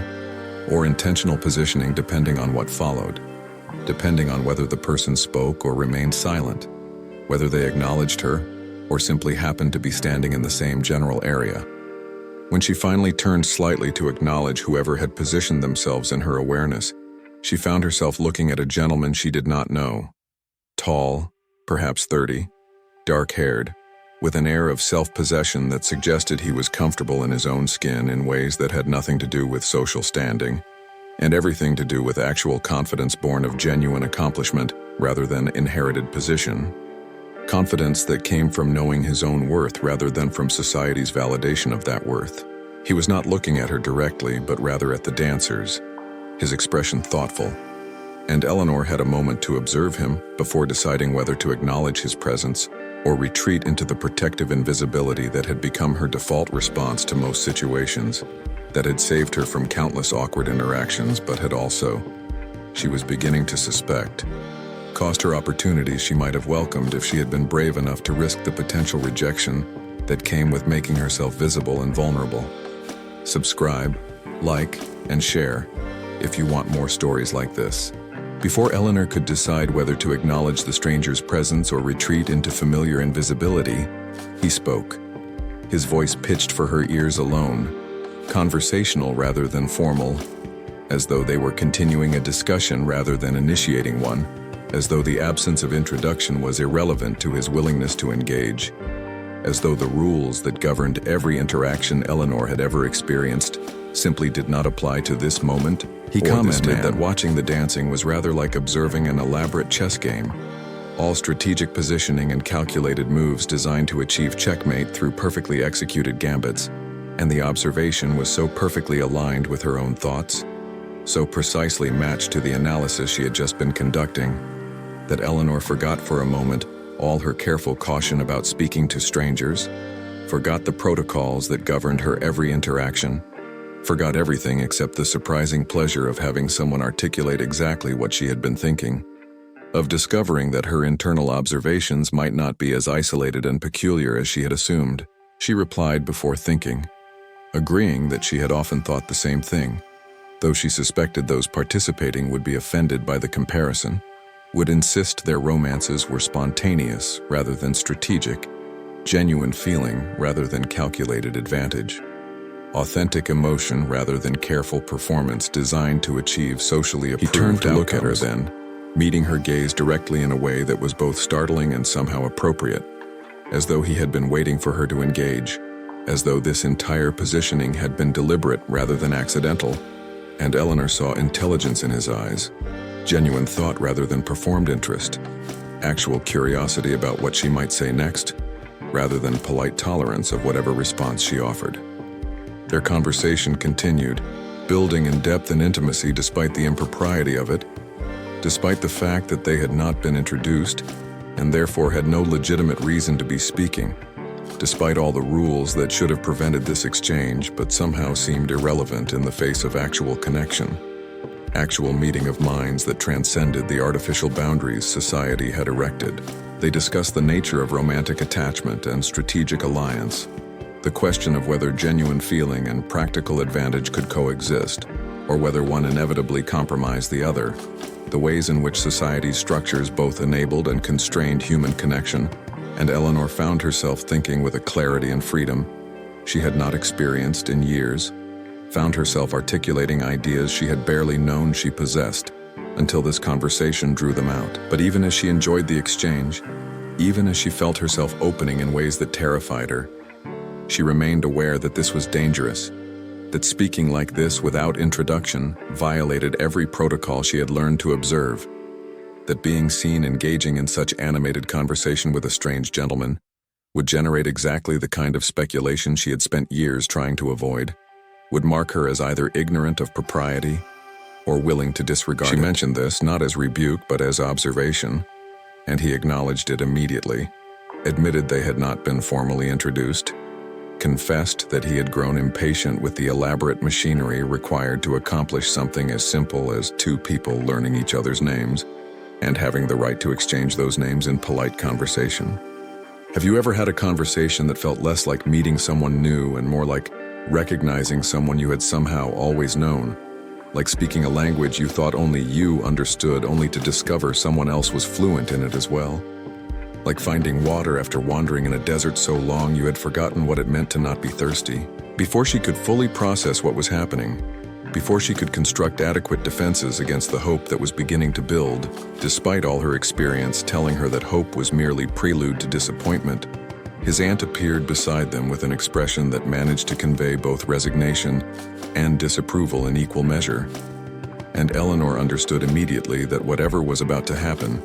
or intentional positioning depending on what followed, depending on whether the person spoke or remained silent, whether they acknowledged her or simply happened to be standing in the same general area. When she finally turned slightly to acknowledge whoever had positioned themselves in her awareness, she found herself looking at a gentleman she did not know, tall, perhaps 30, dark-haired, with an air of self-possession that suggested he was comfortable in his own skin in ways that had nothing to do with social standing, and everything to do with actual confidence born of genuine accomplishment rather than inherited position. Confidence that came from knowing his own worth rather than from society's validation of that worth. He was not looking at her directly, but rather at the dancers, his expression thoughtful, and Eleanor had a moment to observe him before deciding whether to acknowledge his presence or retreat into the protective invisibility that had become her default response to most situations, that had saved her from countless awkward interactions but had also, she was beginning to suspect, cost her opportunities she might have welcomed if she had been brave enough to risk the potential rejection that came with making herself visible and vulnerable. Subscribe, like, and share if you want more stories like this. Before Eleanor could decide whether to acknowledge the stranger's presence or retreat into familiar invisibility, he spoke. His voice pitched for her ears alone, conversational rather than formal, as though they were continuing a discussion rather than initiating one, as though the absence of introduction was irrelevant to his willingness to engage, as though the rules that governed every interaction Eleanor had ever experienced simply did not apply to this moment. He commented that watching the dancing was rather like observing an elaborate chess game, all strategic positioning and calculated moves designed to achieve checkmate through perfectly executed gambits, and the observation was so perfectly aligned with her own thoughts, so precisely matched to the analysis she had just been conducting, that Eleanor forgot for a moment all her careful caution about speaking to strangers, forgot the protocols that governed her every interaction, forgot everything except the surprising pleasure of having someone articulate exactly what she had been thinking, of discovering that her internal observations might not be as isolated and peculiar as she had assumed. She replied before thinking, agreeing that she had often thought the same thing, though she suspected those participating would be offended by the comparison, would insist their romances were spontaneous rather than strategic, genuine feeling rather than calculated advantage, authentic emotion rather than careful performance designed to achieve socially approved outcomes. He turned to look at her then, meeting her gaze directly in a way that was both startling and somehow appropriate, as though he had been waiting for her to engage, as though this entire positioning had been deliberate rather than accidental, and Eleanor saw intelligence in his eyes, genuine thought rather than performed interest, actual curiosity about what she might say next, rather than polite tolerance of whatever response she offered. Their conversation continued, building in depth and intimacy despite the impropriety of it, despite the fact that they had not been introduced, and therefore had no legitimate reason to be speaking, despite all the rules that should have prevented this exchange but somehow seemed irrelevant in the face of actual connection, actual meeting of minds that transcended the artificial boundaries society had erected. They discussed the nature of romantic attachment and strategic alliance, the question of whether genuine feeling and practical advantage could coexist, or whether one inevitably compromised the other, the ways in which society's structures both enabled and constrained human connection, and Eleanor found herself thinking with a clarity and freedom she had not experienced in years, found herself articulating ideas she had barely known she possessed, until this conversation drew them out. But even as she enjoyed the exchange, even as she felt herself opening in ways that terrified her, she remained aware that this was dangerous, that speaking like this without introduction violated every protocol she had learned to observe, that being seen engaging in such animated conversation with a strange gentleman would generate exactly the kind of speculation she had spent years trying to avoid, would mark her as either ignorant of propriety or willing to disregard it. She mentioned this not as rebuke but as observation, and he acknowledged it immediately, admitted they had not been formally introduced, confessed that he had grown impatient with the elaborate machinery required to accomplish something as simple as two people learning each other's names and having the right to exchange those names in polite conversation. Have you ever had a conversation that felt less like meeting someone new and more like recognizing someone you had somehow always known, like speaking a language you thought only you understood only to discover someone else was fluent in it as well? Like finding water after wandering in a desert so long you had forgotten what it meant to not be thirsty. Before she could fully process what was happening, before she could construct adequate defenses against the hope that was beginning to build, despite all her experience telling her that hope was merely prelude to disappointment, his aunt appeared beside them with an expression that managed to convey both resignation and disapproval in equal measure. And Eleanor understood immediately that whatever was about to happen,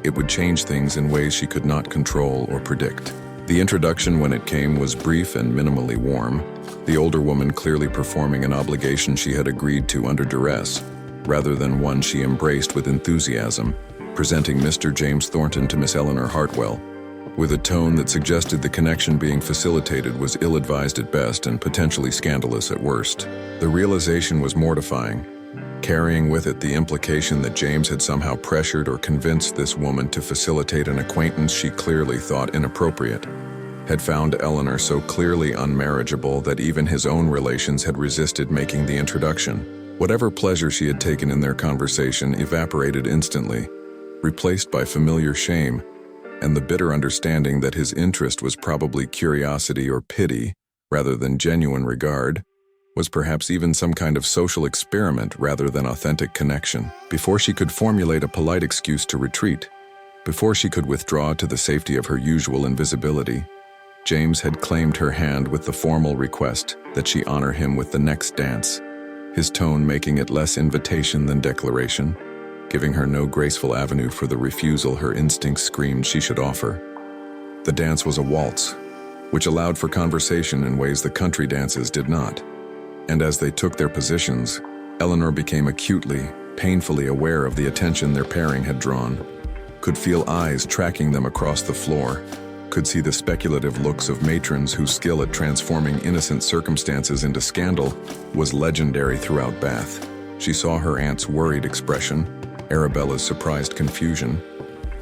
it would change things in ways she could not control or predict. The introduction, when it came, was brief and minimally warm, the older woman clearly performing an obligation she had agreed to under duress, rather than one she embraced with enthusiasm, presenting Mr. James Thornton to Miss Eleanor Hartwell, with a tone that suggested the connection being facilitated was ill-advised at best and potentially scandalous at worst. The realization was mortifying, carrying with it the implication that James had somehow pressured or convinced this woman to facilitate an acquaintance she clearly thought inappropriate. had found Eleanor so clearly unmarriageable that even his own relations had resisted making the introduction. Whatever pleasure she had taken in their conversation evaporated instantly, replaced by familiar shame and the bitter understanding that his interest was probably curiosity or pity rather than genuine regard, was perhaps even some kind of social experiment rather than authentic connection. Before she could formulate a polite excuse to retreat, before she could withdraw to the safety of her usual invisibility, James had claimed her hand with the formal request that she honor him with the next dance, his tone making it less invitation than declaration, giving her no graceful avenue for the refusal her instincts screamed she should offer. The dance was a waltz, which allowed for conversation in ways the country dances did not. And as they took their positions, Eleanor became acutely, painfully aware of the attention their pairing had drawn, could feel eyes tracking them across the floor, could see the speculative looks of matrons whose skill at transforming innocent circumstances into scandal was legendary throughout Bath. She saw her aunt's worried expression, Arabella's surprised confusion,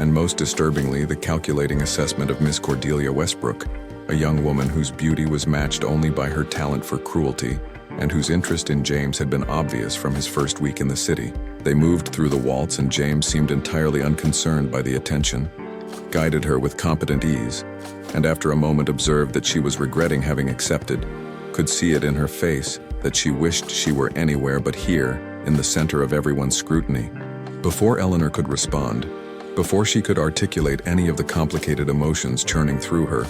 and most disturbingly the calculating assessment of Miss Cordelia Westbrook, a young woman whose beauty was matched only by her talent for cruelty, and whose interest in James had been obvious from his first week in the city. They moved through the waltz and James seemed entirely unconcerned by the attention, guided her with competent ease, and after a moment observed that she was regretting having accepted, could see it in her face that she wished she were anywhere but here, in the center of everyone's scrutiny. Before Eleanor could respond, before she could articulate any of the complicated emotions churning through her,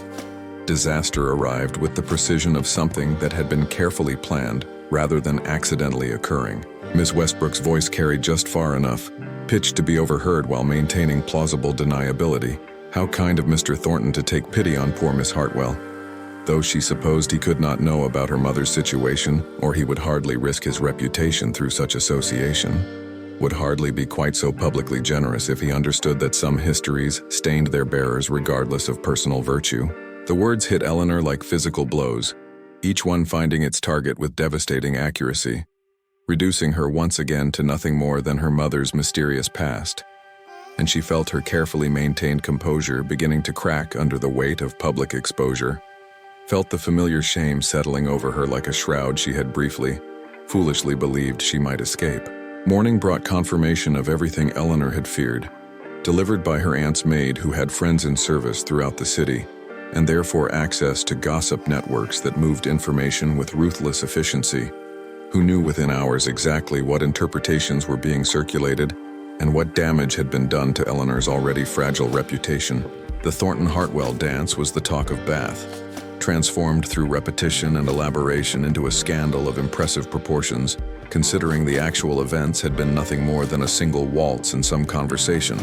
disaster arrived with the precision of something that had been carefully planned rather than accidentally occurring. Miss Westbrook's voice carried just far enough, pitched to be overheard while maintaining plausible deniability. How kind of Mr. Thornton to take pity on poor Miss Hartwell. Though she supposed he could not know about her mother's situation, or he would hardly risk his reputation through such association, would hardly be quite so publicly generous if he understood that some histories stained their bearers regardless of personal virtue. The words hit Eleanor like physical blows, each one finding its target with devastating accuracy, reducing her once again to nothing more than her mother's mysterious past. And she felt her carefully maintained composure beginning to crack under the weight of public exposure, felt the familiar shame settling over her like a shroud she had briefly, foolishly believed she might escape. Morning brought confirmation of everything Eleanor had feared, delivered by her aunt's maid who had friends in service throughout the city, and therefore access to gossip networks that moved information with ruthless efficiency, who knew within hours exactly what interpretations were being circulated and what damage had been done to Eleanor's already fragile reputation. The Thornton Hartwell dance was the talk of Bath, transformed through repetition and elaboration into a scandal of impressive proportions, considering the actual events had been nothing more than a single waltz in some conversation.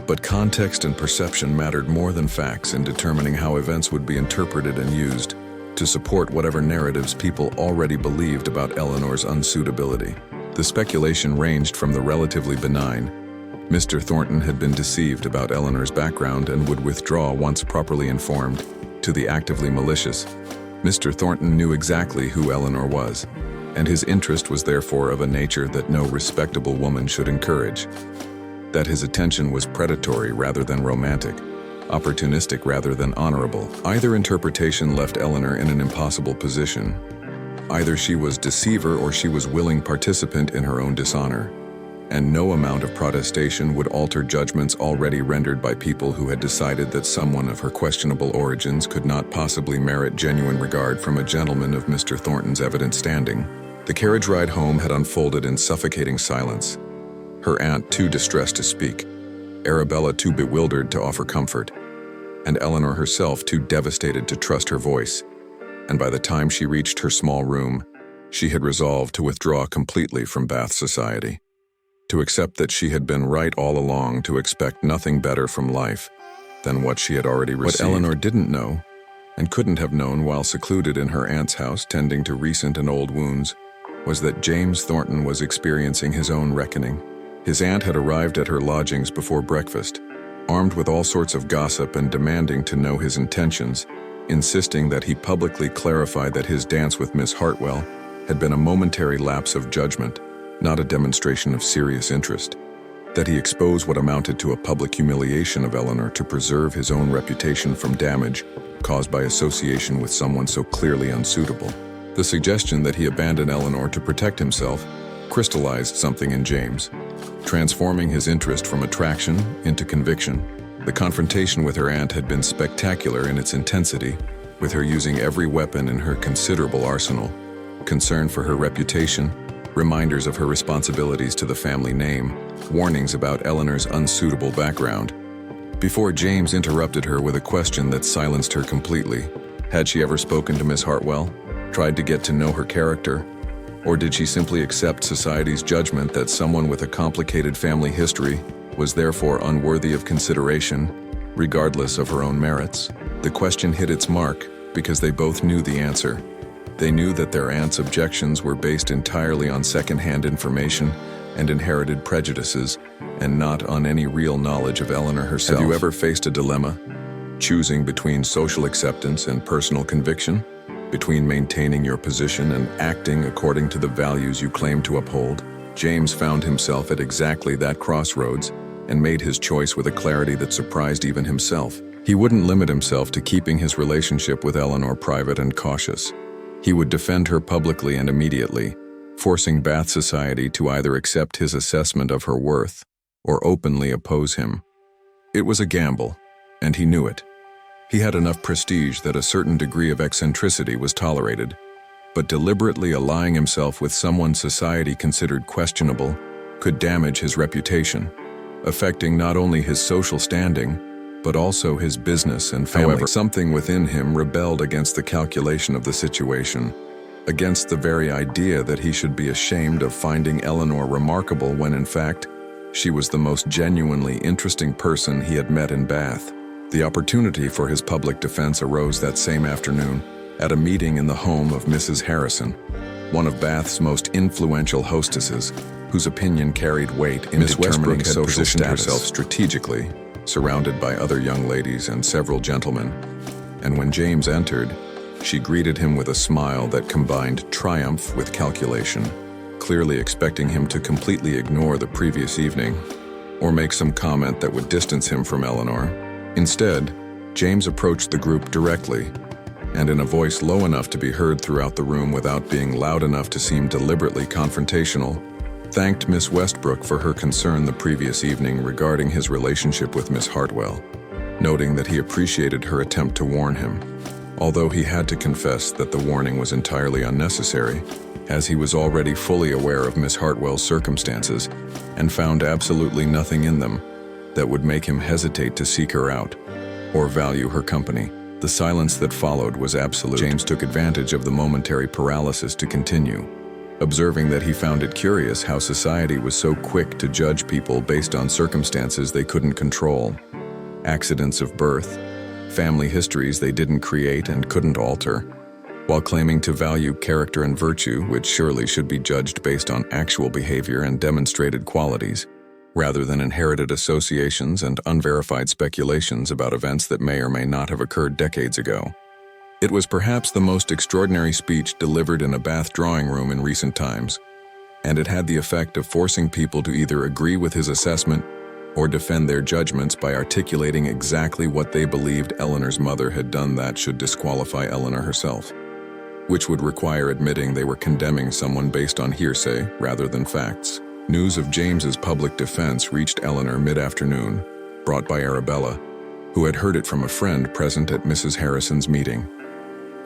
But context and perception mattered more than facts in determining how events would be interpreted and used to support whatever narratives people already believed about Eleanor's unsuitability. The speculation ranged from the relatively benign, Mr. Thornton had been deceived about Eleanor's background and would withdraw once properly informed, to the actively malicious, Mr. Thornton knew exactly who Eleanor was, and his interest was therefore of a nature that no respectable woman should encourage. That his attention was predatory rather than romantic, opportunistic rather than honorable. Either interpretation left Eleanor in an impossible position. Either she was deceiver or she was willing participant in her own dishonor, and no amount of protestation would alter judgments already rendered by people who had decided that someone of her questionable origins could not possibly merit genuine regard from a gentleman of Mr. Thornton's evident standing. The carriage ride home had unfolded in suffocating silence, her aunt too distressed to speak, Arabella too bewildered to offer comfort, and Eleanor herself too devastated to trust her voice. And by the time she reached her small room, she had resolved to withdraw completely from Bath society, to accept that she had been right all along, to expect nothing better from life than what she had already received. What Eleanor didn't know, and couldn't have known while secluded in her aunt's house tending to recent and old wounds, was that James Thornton was experiencing his own reckoning. His aunt had arrived at her lodgings before breakfast, armed with all sorts of gossip and demanding to know his intentions, insisting that he publicly clarify that his dance with Miss Hartwell had been a momentary lapse of judgment, not a demonstration of serious interest. that he expose what amounted to a public humiliation of Eleanor to preserve his own reputation from damage caused by association with someone so clearly unsuitable. The suggestion that he abandon Eleanor to protect himself crystallized something in James, transforming his interest from attraction into conviction. The confrontation with her aunt had been spectacular in its intensity, with her using every weapon in her considerable arsenal: concern for her reputation, reminders of her responsibilities to the family name, warnings about Eleanor's unsuitable background. Before James interrupted her with a question that silenced her completely, had she ever spoken to Miss Hartwell, tried to get to know her character, or did she simply accept society's judgment that someone with a complicated family history was therefore unworthy of consideration, regardless of her own merits? The question hit its mark because they both knew the answer. They knew that their aunt's objections were based entirely on second-hand information and inherited prejudices, and not on any real knowledge of Eleanor herself. Have you ever faced a dilemma, choosing between social acceptance and personal conviction, between maintaining your position and acting according to the values you claim to uphold? James found himself at exactly that crossroads and made his choice with a clarity that surprised even himself. He wouldn't limit himself to keeping his relationship with Eleanor private and cautious. He would defend her publicly and immediately, forcing Bath society to either accept his assessment of her worth or openly oppose him. It was a gamble, and he knew it. He had enough prestige that a certain degree of eccentricity was tolerated, but deliberately allying himself with someone society considered questionable could damage his reputation, affecting not only his social standing, but also his business and family. However, something within him rebelled against the calculation of the situation, against the very idea that he should be ashamed of finding Eleanor remarkable when in fact, she was the most genuinely interesting person he had met in Bath. The opportunity for his public defense arose that same afternoon at a meeting in the home of Mrs. Harrison, one of Bath's most influential hostesses, whose opinion carried weight in determining social status. Herself strategically, surrounded by other young ladies and several gentlemen, and when James entered, she greeted him with a smile that combined triumph with calculation, clearly expecting him to completely ignore the previous evening or make some comment that would distance him from Eleanor. Instead, James approached the group directly, and in a voice low enough to be heard throughout the room without being loud enough to seem deliberately confrontational, thanked Miss Westbrook for her concern the previous evening regarding his relationship with Miss Hartwell, noting that he appreciated her attempt to warn him, although he had to confess that the warning was entirely unnecessary, as he was already fully aware of Miss Hartwell's circumstances and found absolutely nothing in them that would make him hesitate to seek her out or value her company. The silence that followed was absolute. James took advantage of the momentary paralysis to continue, observing that he found it curious how society was so quick to judge people based on circumstances they couldn't control, accidents of birth, family histories they didn't create and couldn't alter, while claiming to value character and virtue, which surely should be judged based on actual behavior and demonstrated qualities, rather than inherited associations and unverified speculations about events that may or may not have occurred decades ago. It was perhaps the most extraordinary speech delivered in a Bath drawing room in recent times, and it had the effect of forcing people to either agree with his assessment or defend their judgments by articulating exactly what they believed Eleanor's mother had done that should disqualify Eleanor herself, which would require admitting they were condemning someone based on hearsay rather than facts. News of James's public defense reached Eleanor mid-afternoon, brought by Arabella, who had heard it from a friend present at Mrs. Harrison's meeting.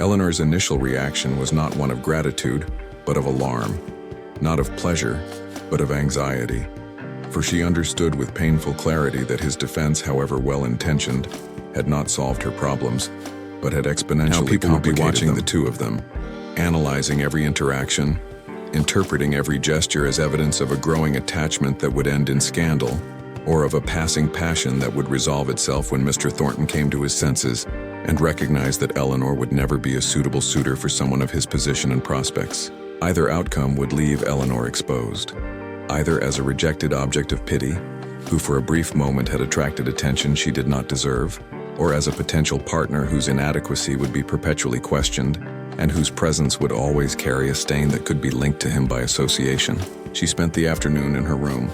Eleanor's initial reaction was not one of gratitude, but of alarm, not of pleasure, but of anxiety, for she understood with painful clarity that his defense, however well-intentioned, had not solved her problems, but had exponentially complicated them. Now people would be watching the two of them, analyzing every interaction, interpreting every gesture as evidence of a growing attachment that would end in scandal, or of a passing passion that would resolve itself when Mr. Thornton came to his senses and recognized that Eleanor would never be a suitable suitor for someone of his position and prospects. Either outcome would leave Eleanor exposed, either as a rejected object of pity, who for a brief moment had attracted attention she did not deserve, or as a potential partner whose inadequacy would be perpetually questioned, and whose presence would always carry a stain that could be linked to him by association. She spent the afternoon in her room,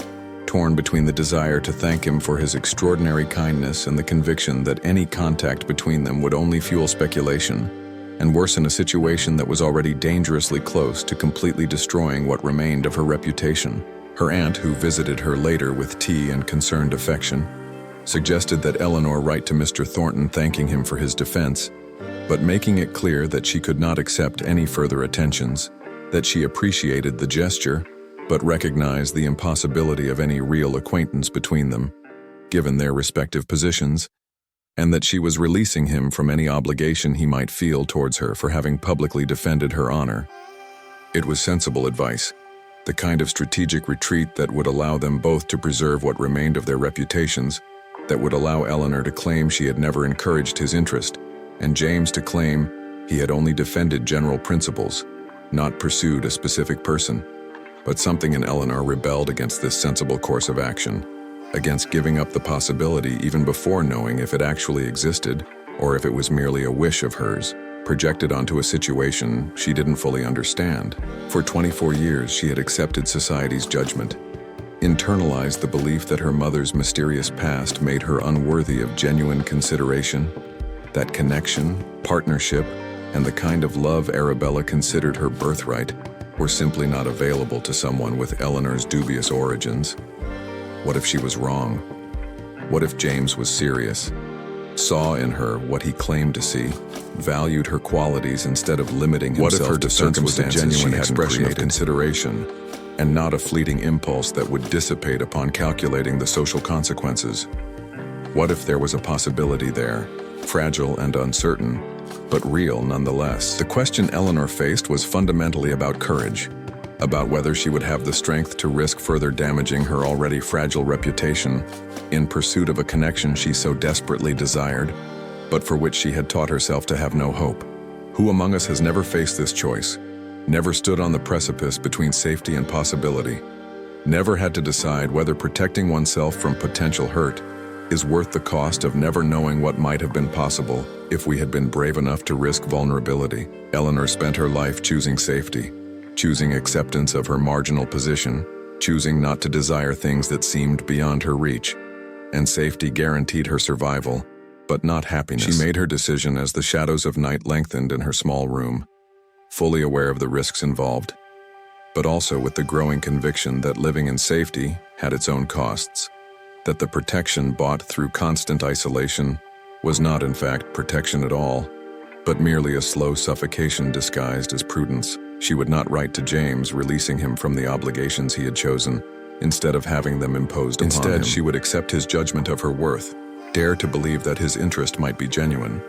torn between the desire to thank him for his extraordinary kindness and the conviction that any contact between them would only fuel speculation and worsen a situation that was already dangerously close to completely destroying what remained of her reputation. Her aunt, who visited her later with tea and concerned affection, suggested that Eleanor write to Mr. Thornton thanking him for his defense, but making it clear that she could not accept any further attentions, that she appreciated the gesture, but recognized the impossibility of any real acquaintance between them, given their respective positions, and that she was releasing him from any obligation he might feel towards her for having publicly defended her honor. It was sensible advice, the kind of strategic retreat that would allow them both to preserve what remained of their reputations, that would allow Eleanor to claim she had never encouraged his interest, and James to claim he had only defended general principles, not pursued a specific person. But something in Eleanor rebelled against this sensible course of action, against giving up the possibility even before knowing if it actually existed or if it was merely a wish of hers, projected onto a situation she didn't fully understand. For 24 years, she had accepted society's judgment, internalized the belief that her mother's mysterious past made her unworthy of genuine consideration, that connection, partnership, and the kind of love Arabella considered her birthright were simply not available to someone with Eleanor's dubious origins. What if she was wrong? What if James was serious, saw in her what he claimed to see, valued her qualities instead of limiting himself to circumstances she hadn't created? Consideration, and not a fleeting impulse that would dissipate upon calculating the social consequences? What if there was a possibility there, fragile and uncertain, but real nonetheless? The question Eleanor faced was fundamentally about courage, about whether she would have the strength to risk further damaging her already fragile reputation in pursuit of a connection she so desperately desired, but for which she had taught herself to have no hope. Who among us has never faced this choice, never stood on the precipice between safety and possibility, never had to decide whether protecting oneself from potential hurt is worth the cost of never knowing what might have been possible if we had been brave enough to risk vulnerability? Eleanor spent her life choosing safety, choosing acceptance of her marginal position, choosing not to desire things that seemed beyond her reach, and safety guaranteed her survival, but not happiness. She made her decision as the shadows of night lengthened in her small room, fully aware of the risks involved, but also with the growing conviction that living in safety had its own costs, that the protection bought through constant isolation was not in fact protection at all, but merely a slow suffocation disguised as prudence. She would not write to James, releasing him from the obligations he had chosen, instead of having them imposed upon him. Instead, she would accept his judgment of her worth, dare to believe that his interest might be genuine.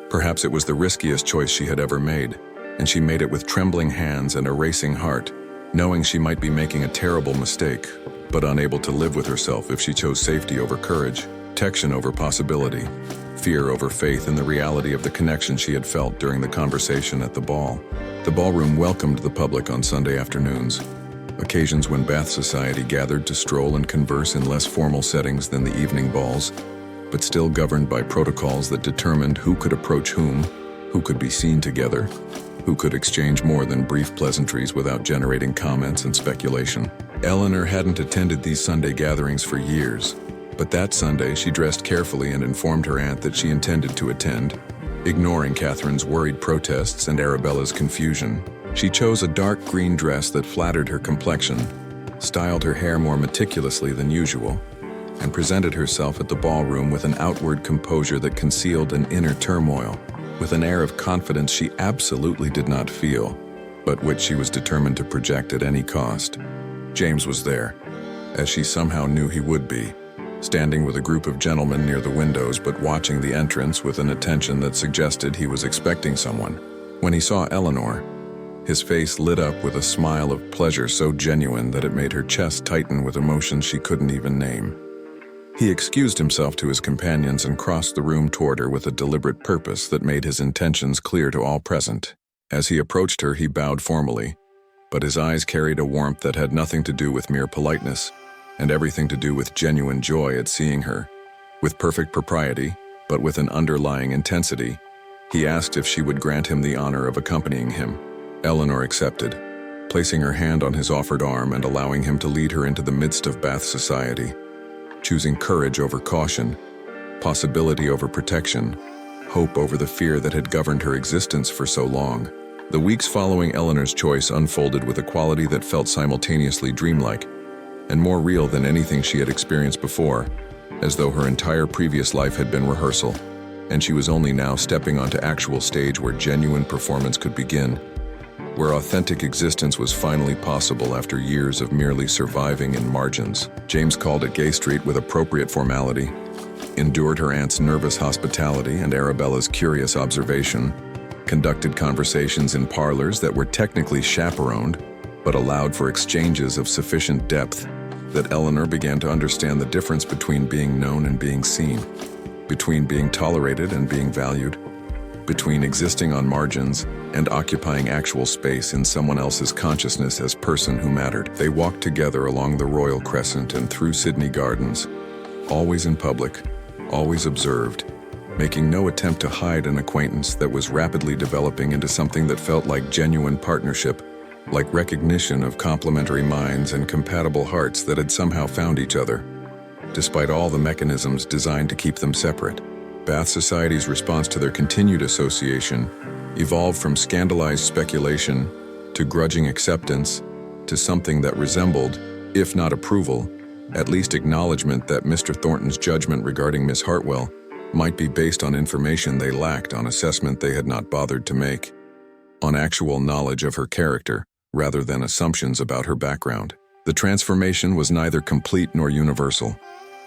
Perhaps it was the riskiest choice she had ever made, and she made it with trembling hands and a racing heart, knowing she might be making a terrible mistake, but unable to live with herself if she chose safety over courage, protection over possibility, fear over faith in the reality of the connection she had felt during the conversation at the ball. The ballroom welcomed the public on Sunday afternoons, occasions when Bath society gathered to stroll and converse in less formal settings than the evening balls, but still governed by protocols that determined who could approach who could be seen together, who could exchange more than brief pleasantries without generating comments and speculation. Eleanor hadn't attended these Sunday gatherings for years, but that Sunday she dressed carefully and informed her aunt that she intended to attend, ignoring Catherine's worried protests and Arabella's confusion. She chose a dark green dress that flattered her complexion, styled her hair more meticulously than usual, and presented herself at the ballroom with an outward composure that concealed an inner turmoil, with an air of confidence she absolutely did not feel, but which she was determined to project at any cost. James was there, as she somehow knew he would be, standing with a group of gentlemen near the windows but watching the entrance with an attention that suggested he was expecting someone. When he saw Eleanor, his face lit up with a smile of pleasure so genuine that it made her chest tighten with emotions she couldn't even name. He excused himself to his companions and crossed the room toward her with a deliberate purpose that made his intentions clear to all present. As he approached her, he bowed formally, but his eyes carried a warmth that had nothing to do with mere politeness, and everything to do with genuine joy at seeing her. With perfect propriety, but with an underlying intensity, he asked if she would grant him the honor of accompanying him. Eleanor accepted, placing her hand on his offered arm and allowing him to lead her into the midst of Bath society, choosing courage over caution, possibility over protection, hope over the fear that had governed her existence for so long. The weeks following Eleanor's choice unfolded with a quality that felt simultaneously dreamlike and more real than anything she had experienced before, as though her entire previous life had been rehearsal, and she was only now stepping onto actual stage where genuine performance could begin, where authentic existence was finally possible after years of merely surviving in margins. James called at Gay Street with appropriate formality, endured her aunt's nervous hospitality and Arabella's curious observation, conducted conversations in parlors that were technically chaperoned, but allowed for exchanges of sufficient depth that Eleanor began to understand the difference between being known and being seen, between being tolerated and being valued, between existing on margins and occupying actual space in someone else's consciousness as person who mattered. They walked together along the Royal Crescent and through Sydney Gardens, always in public, always observed, making no attempt to hide an acquaintance that was rapidly developing into something that felt like genuine partnership, like recognition of complementary minds and compatible hearts that had somehow found each other, despite all the mechanisms designed to keep them separate. Bath society's response to their continued association evolved from scandalized speculation to grudging acceptance to something that resembled, if not approval, at least acknowledgement that Mr. Thornton's judgment regarding Miss Hartwell might be based on information they lacked, on assessment they had not bothered to make, on actual knowledge of her character, rather than assumptions about her background. The transformation was neither complete nor universal.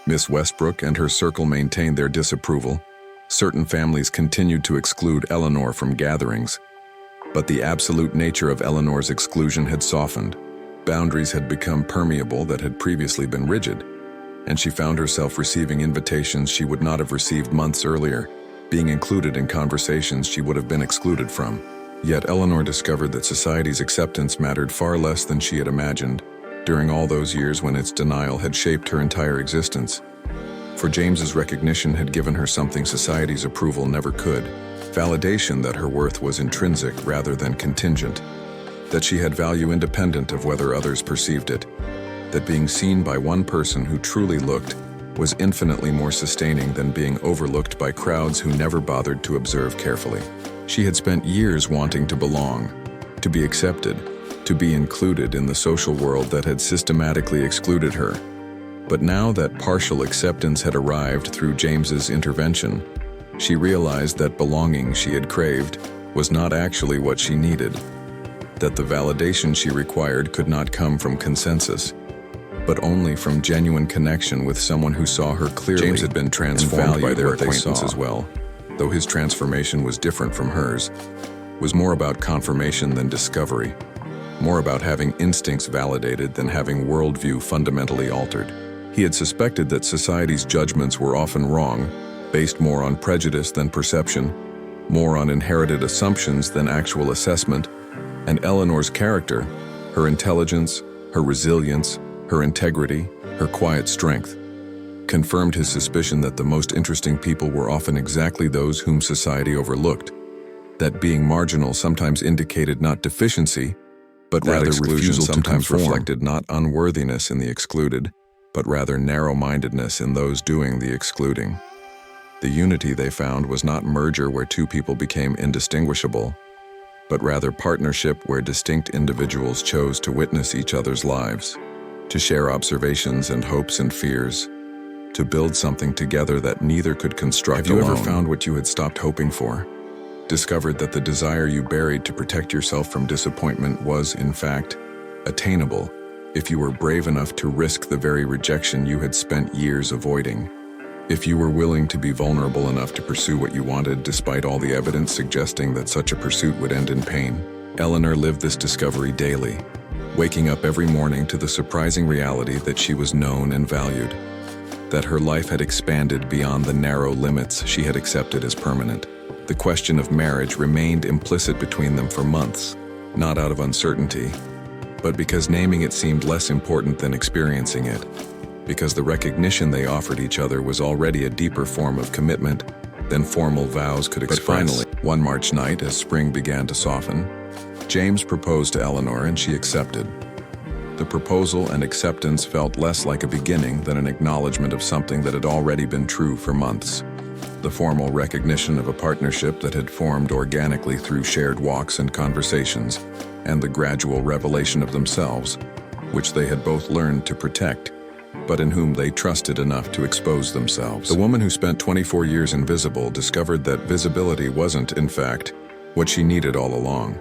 Miss Westbrook and her circle maintained their disapproval. Certain families continued to exclude Eleanor from gatherings, but the absolute nature of Eleanor's exclusion had softened. Boundaries had become permeable that had previously been rigid, and she found herself receiving invitations she would not have received months earlier, being included in conversations she would have been excluded from. Yet Eleanor discovered that society's acceptance mattered far less than she had imagined during all those years when its denial had shaped her entire existence. For James's recognition had given her something society's approval never could: validation that her worth was intrinsic rather than contingent, that she had value independent of whether others perceived it, that being seen by one person who truly looked was infinitely more sustaining than being overlooked by crowds who never bothered to observe carefully. She had spent years wanting to belong, to be accepted, to be included in the social world that had systematically excluded her. But now that partial acceptance had arrived through James's intervention, she realized that belonging she had craved was not actually what she needed, that the validation she required could not come from consensus, but only from genuine connection with someone who saw her clearly. James had been transformed by their acquaintance as well, though his transformation was different from hers, was more about confirmation than discovery, more about having instincts validated than having worldview fundamentally altered. He had suspected that society's judgments were often wrong, based more on prejudice than perception, more on inherited assumptions than actual assessment, and Eleanor's character, her intelligence, her resilience, her integrity, her quiet strength, confirmed his suspicion that the most interesting people were often exactly those whom society overlooked, that being marginal sometimes indicated not deficiency, but rather refusal to sometimes reflected not unworthiness in the excluded, but rather narrow-mindedness in those doing the excluding. The unity they found was not merger where two people became indistinguishable, but rather partnership where distinct individuals chose to witness each other's lives, to share observations and hopes and fears, to build something together that neither could construct alone. Have you ever found what you had stopped hoping for? Discovered that the desire you buried to protect yourself from disappointment was, in fact, attainable if you were brave enough to risk the very rejection you had spent years avoiding? If you were willing to be vulnerable enough to pursue what you wanted despite all the evidence suggesting that such a pursuit would end in pain? Eleanor lived this discovery daily, waking up every morning to the surprising reality that she was known and valued, that her life had expanded beyond the narrow limits she had accepted as permanent. The question of marriage remained implicit between them for months, not out of uncertainty, but because naming it seemed less important than experiencing it, because the recognition they offered each other was already a deeper form of commitment than formal vows could express. But finally, one March night, as spring began to soften, James proposed to Eleanor and she accepted. The proposal and acceptance felt less like a beginning than an acknowledgement of something that had already been true for months. The formal recognition of a partnership that had formed organically through shared walks and conversations, and the gradual revelation of themselves, which they had both learned to protect, but in whom they trusted enough to expose themselves. The woman who spent 24 years invisible discovered that visibility wasn't, in fact, what she needed all along.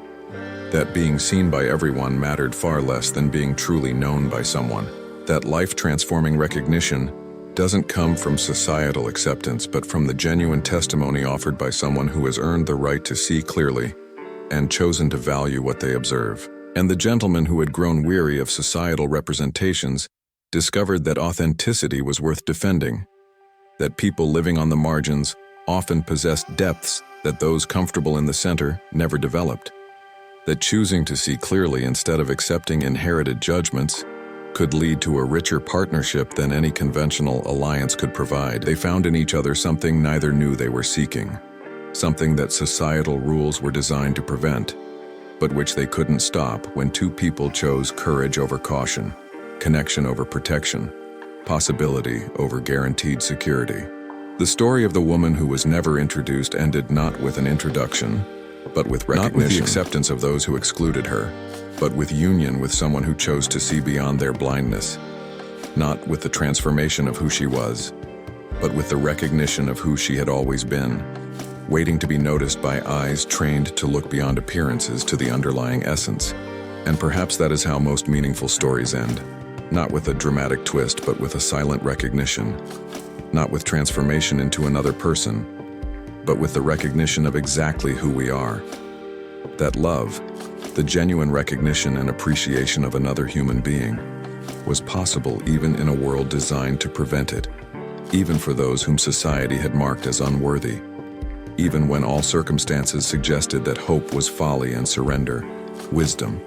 That being seen by everyone mattered far less than being truly known by someone. That life-transforming recognition doesn't come from societal acceptance, but from the genuine testimony offered by someone who has earned the right to see clearly and chosen to value what they observe. And the gentleman who had grown weary of societal representations discovered that authenticity was worth defending, that people living on the margins often possessed depths that those comfortable in the center never developed, that choosing to see clearly instead of accepting inherited judgments could lead to a richer partnership than any conventional alliance could provide. They found in each other something neither knew they were seeking, something that societal rules were designed to prevent, but which they couldn't stop when two people chose courage over caution, connection over protection, possibility over guaranteed security. The story of the woman who was never introduced ended not with an introduction, but with recognition. Not with the acceptance of those who excluded her, but with union with someone who chose to see beyond their blindness. Not with the transformation of who she was, but with the recognition of who she had always been, waiting to be noticed by eyes trained to look beyond appearances to the underlying essence. And perhaps that is how most meaningful stories end. Not with a dramatic twist, but with a silent recognition. Not with transformation into another person, but with the recognition of exactly who we are. That love, the genuine recognition and appreciation of another human being, was possible even in a world designed to prevent it, even for those whom society had marked as unworthy, even when all circumstances suggested that hope was folly and surrender, wisdom,